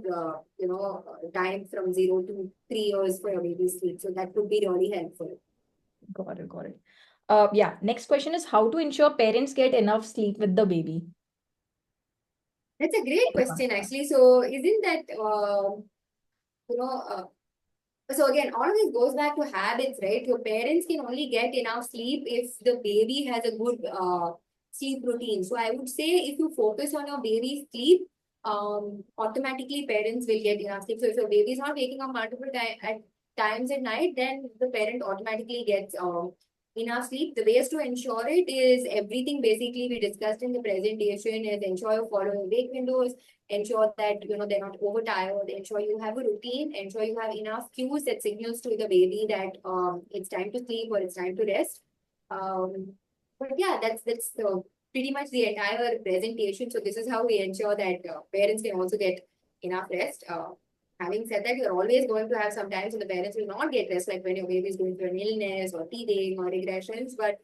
time from 0 to 3 years for your baby's sleep. So that would be really helpful. Got it, got it. Yeah, next question is, how to ensure parents get enough sleep with the baby? That's a great question, actually. So isn't that you know so again, all of this goes back to habits, right? Your parents can only get enough sleep if the baby has a good sleep routine. So I would say if you focus on your baby's sleep, automatically parents will get enough sleep. So if your baby is not waking up multiple times at night, then the parent automatically gets enough sleep. The ways to ensure it is everything basically we discussed in the presentation is ensure you follow your wake windows, ensure that they're not overtired, ensure you have a routine, ensure you have enough cues that signals to the baby that it's time to sleep or it's time to rest. But yeah, that's pretty much the entire presentation. So this is how we ensure that parents can also get enough rest. Having said that, you're always going to have some times when the parents will not get rest, like when your baby is going through an illness or teething or regressions. But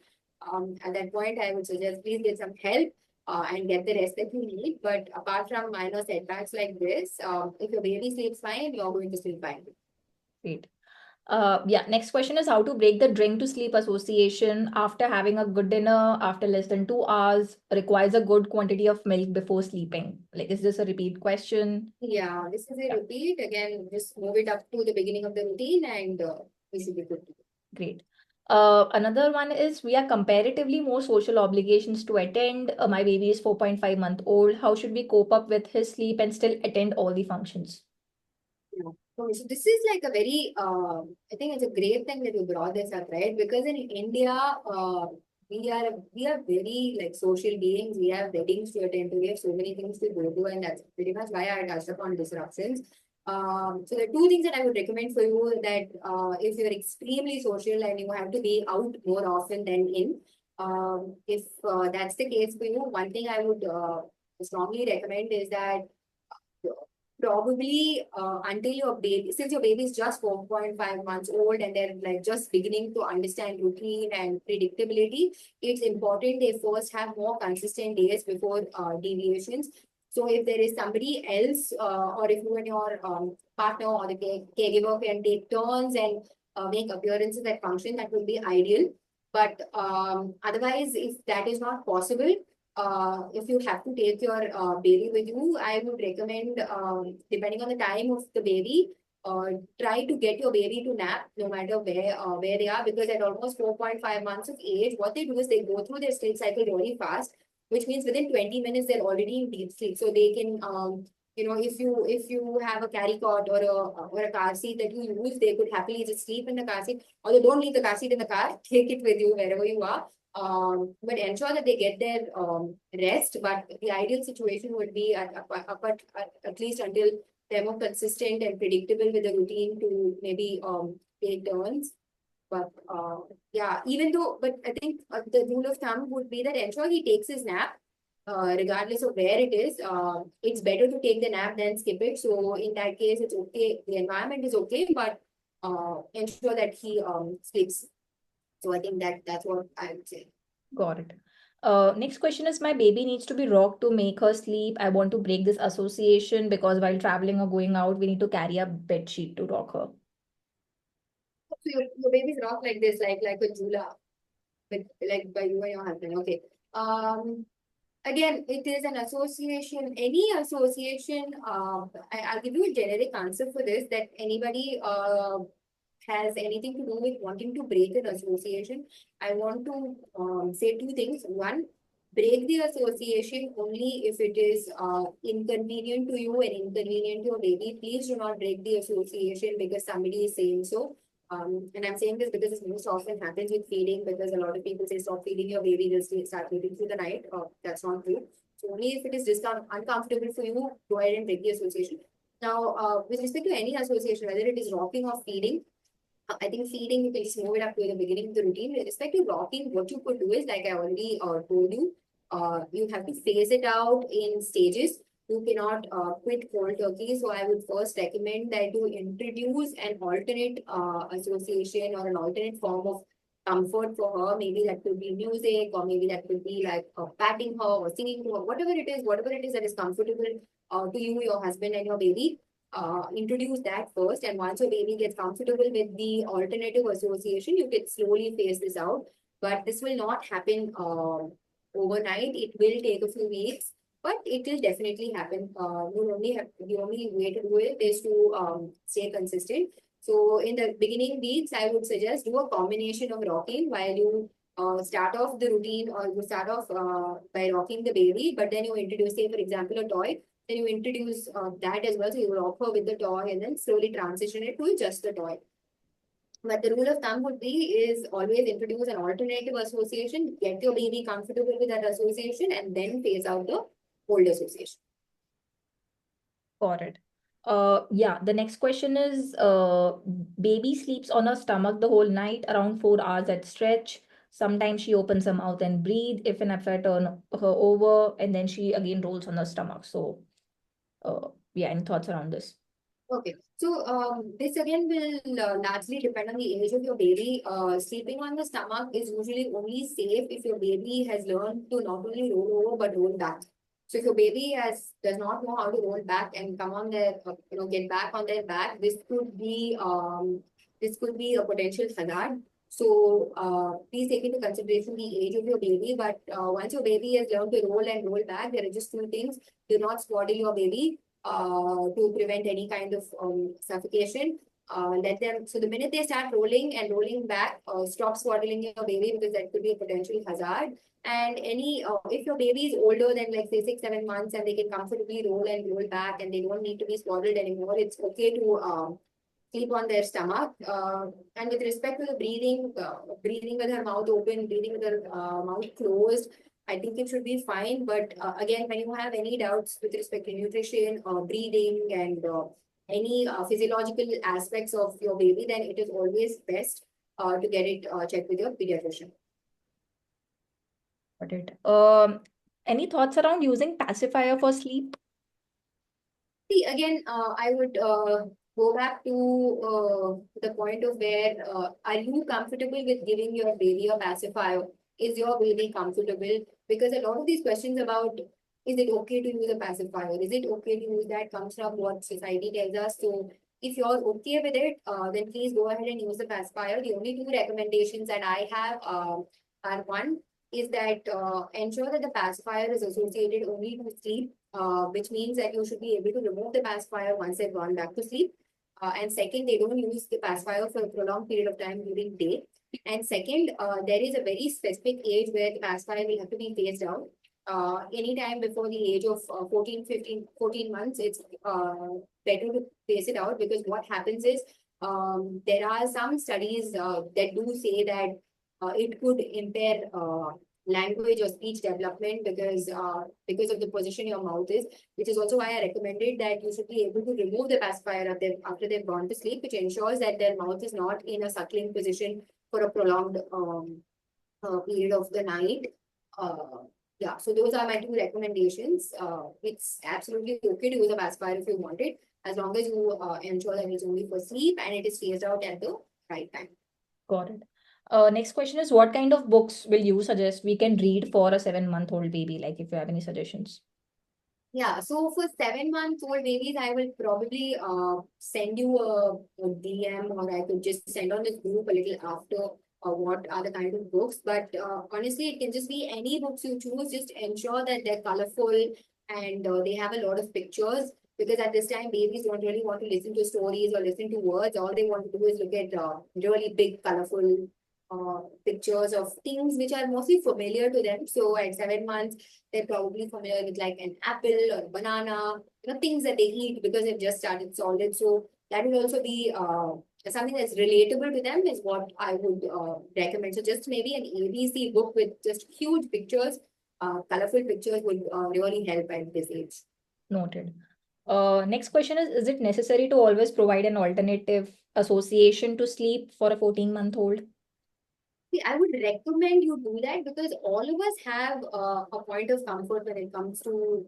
at that point, I would suggest please get some help and get the rest that you need. But apart from minor setbacks like this, if your baby sleeps fine, you're going to sleep fine. Great. Yeah, next question is, how to break the drink to sleep association after having a good dinner after less than 2 hours requires a good quantity of milk before sleeping. Like, is this a repeat question? Yeah, this is a Yeah. repeat. Again, just move it up to the beginning of the routine and we should be good to go. Great. Another one is, we are comparatively more social obligations to attend. My baby is 4.5 month old. How should we cope up with his sleep and still attend all the functions? Yeah. So this is like a very, I think it's a great thing that you brought this up, right? Because in India, we are very like social beings. We have weddings to attend to. We have so many things to go to, and that's pretty much why I touched upon disruptions. So the two things that I would recommend for you that if you're extremely social and you have to be out more often than in, if that's the case for you, one thing I would strongly recommend is that probably until your baby, since your baby is just 4.5 months old and they're like just beginning to understand routine and predictability, it's important they first have more consistent days before deviations. So if there is somebody else, or if you and your partner or the caregiver can take turns and make appearances at function, that would be ideal. But otherwise, if that is not possible, if you have to take your baby with you, I would recommend, depending on the time of the baby, try to get your baby to nap no matter where they are, because at almost 4.5 months of age, what they do is they go through their sleep cycle really fast, which means within 20 minutes they're already in deep sleep. So they can, if you have a carry cot or a car seat that you use, they could happily just sleep in the car seat. Although don't leave the car seat in the car, take it with you wherever you are. But ensure that they get their rest. But the ideal situation would be at least until they're more consistent and predictable with the routine to maybe take turns. But yeah, but I think the rule of thumb would be that ensure he takes his nap, regardless of where it is. It's better to take the nap than skip it. So in that case, it's okay. The environment is okay, but ensure that he sleeps. So I think that's what I would say. Got it. Next question is, my baby needs to be rocked to make her sleep. I want to break this association because while traveling or going out, we need to carry a bed sheet to rock her. So your baby's rocked like this, like a jula, with like by you and your husband. Okay. Again, it is an association. Any association, I'll give you a generic answer for this, that anybody has anything to do with wanting to break an association. I want to say two things. One, break the association only if it is inconvenient to you and inconvenient to your baby. Please do not break the association because somebody is saying so. And I'm saying this because this most often happens with feeding, because a lot of people say stop feeding your baby, just start feeding through the night. That's not true. So only if it is just uncomfortable for you, go ahead and break the association. Now, with respect to any association, whether it is rocking or feeding, I think feeding, you can just move it up to the beginning of the routine. With respect to rocking, what you could do is, like I already told you, you have to phase it out in stages. You cannot quit cold turkey. So I would first recommend that you introduce an alternate association or an alternate form of comfort for her. Maybe that could be music, or maybe that could be like patting her or singing to her, whatever it is that is comfortable to you, your husband, and your baby. Introduce that first, and once your baby gets comfortable with the alternative association, you can slowly phase this out. But this will not happen overnight. It will take a few weeks, but it will definitely happen. The only way to do it is to stay consistent. So in the beginning weeks, I would suggest do a combination of rocking while you start off the routine, or you start off by rocking the baby, but then you introduce, say, for example, a toy. Then you introduce that as well. So you rock her with the toy and then slowly transition it to just the toy. But the rule of thumb would be is always introduce an alternative association, get your baby comfortable with that association, and then phase out the old association. Got it. Yeah, the next question is, baby sleeps on her stomach the whole night, around 4 hours at stretch. Sometimes she opens her mouth and breathe. If an I turn her over, and then she again rolls on her stomach. So, yeah, any thoughts around this? Okay, so this again will largely depend on the age of your baby. Sleeping on the stomach is usually only safe if your baby has learned to not only roll over but roll back. So if your baby does not know how to roll back and come on their get back on their back, this could be a potential hazard. So please take into consideration the age of your baby. But once your baby has learned to roll and roll back, there are just two things: do not swaddle your baby to prevent any kind of suffocation. Let them, so the minute they start rolling and rolling back, stop swaddling your baby, because that could be a potential hazard. And if your baby is older than, like, say, 6-7 months, and they can comfortably roll and roll back and they don't need to be swaddled anymore, it's okay to sleep on their stomach. And with respect to the breathing with her mouth open, breathing with her mouth closed, I think it should be fine. But again, when you have any doubts with respect to nutrition or breathing and any physiological aspects of your baby, then it is always best to get it checked with your pediatrician. Got it. Any thoughts around using pacifier for sleep? See, again, I would go back to the point of where are you comfortable with giving your baby a pacifier? Is your baby comfortable? Because a lot of these questions about, is it okay to use a pacifier? Is it okay to use that, comes from what society tells us. So if you're okay with it, then please go ahead and use the pacifier. The only two recommendations that I have are, one is that ensure that the pacifier is associated only to sleep, which means that you should be able to remove the pacifier once they've gone back to sleep. And second, they don't use the pacifier for a prolonged period of time during day. And second, there is a very specific age where the pacifier will have to be phased out. Anytime before the age of 14 months, it's better to phase it out, because what happens is there are some studies that do say that it could impair language or speech development, because of the position your mouth is, which is also why I recommended that you should be able to remove the pacifier after they've gone to sleep, which ensures that their mouth is not in a suckling position for a prolonged period of the night. Yeah, so those are my two recommendations. It's absolutely okay to use a pacifier if you want it, as long as you ensure that it's only for sleep and it is phased out at the right time. Got it. Next question is, what kind of books will you suggest we can read for a 7-month-old baby? Like, if you have any suggestions. Yeah, so for 7-month-old babies, I will probably send you a DM, or I could just send on this group a little after what are the kind of books. But honestly, it can just be any books you choose. Just ensure that they're colorful and they have a lot of pictures. Because at this time, babies don't really want to listen to stories or listen to words. All they want to do is look at really big, colorful pictures of things which are mostly familiar to them. So at 7 months, they're probably familiar with like an apple or a banana, things that they eat because they've just started solid. So that will also be something that's relatable to them is what I would recommend. So just maybe an ABC book with just huge pictures, colorful pictures would really help at this age. Noted. Next question is it necessary to always provide an alternative association to sleep for a 14-month-old? I would recommend you do that because all of us have a point of comfort when it comes to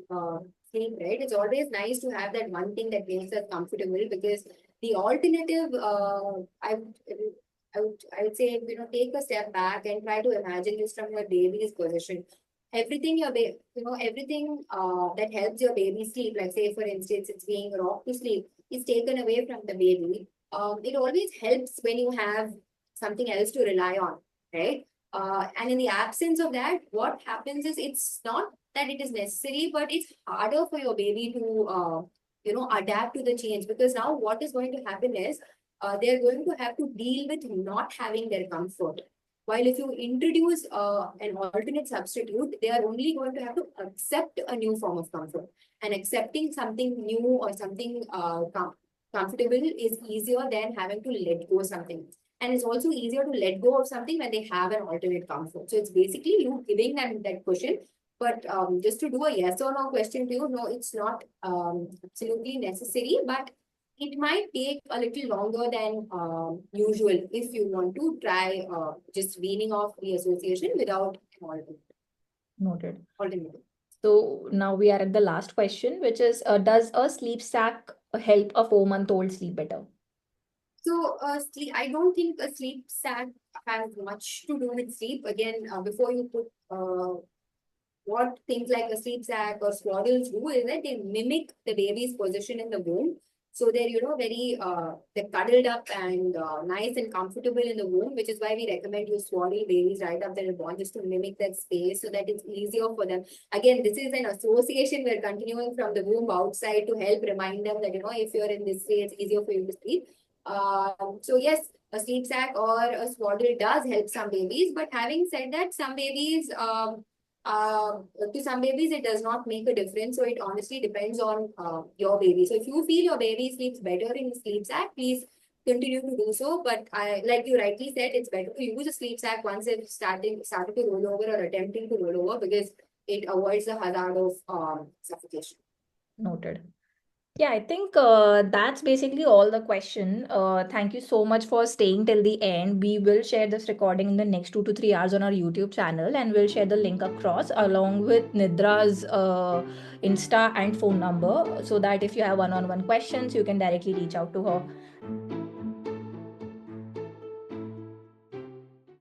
sleep, right? It's always nice to have that one thing that makes us comfortable because the alternative, I would say, take a step back and try to imagine this from your baby's position. Everything everything that helps your baby sleep, like say for instance, it's being rocked to sleep, is taken away from the baby. It always helps when you have something else to rely on, right? And in the absence of that, what happens is it's not that it is necessary, but it's harder for your baby to, adapt to the change because now what is going to happen is they're going to have to deal with not having their comfort. While if you introduce an alternate substitute, they are only going to have to accept a new form of comfort. And accepting something new or something comfortable is easier than having to let go of something. And it's also easier to let go of something when they have an alternate comfort. So it's basically you giving them that cushion. But just to do a yes or no question to you, no, it's not absolutely necessary, but it might take a little longer than usual if you want to try just weaning off the association without an alternative. So now we are at the last question, which is, does a sleep sack help a 4-month-old sleep better? So, I don't think a sleep sack has much to do with sleep. Again, before you put what things like a sleep sack or swaddles do is that they mimic the baby's position in the womb. So they're, very, they're cuddled up and nice and comfortable in the womb, which is why we recommend you swaddle babies right after they're born just to mimic that space so that it's easier for them. Again, this is an association we're continuing from the womb outside to help remind them that, if you're in this way, it's easier for you to sleep. So yes, a sleep sack or a swaddle does help some babies, but having said that, some babies, to some babies, it does not make a difference. So it honestly depends on your baby. So if you feel your baby sleeps better in a sleep sack, please continue to do so. But like you rightly said, it's better to use a sleep sack once they've started to roll over or attempting to roll over because it avoids the hazard of suffocation. Noted. Yeah, I think that's basically all the question. Thank you so much for staying till the end. We will share this recording in the next 2 to 3 hours on our YouTube channel, and we'll share the link across along with Nidra's Insta and phone number so that if you have one-on-one questions, you can directly reach out to her.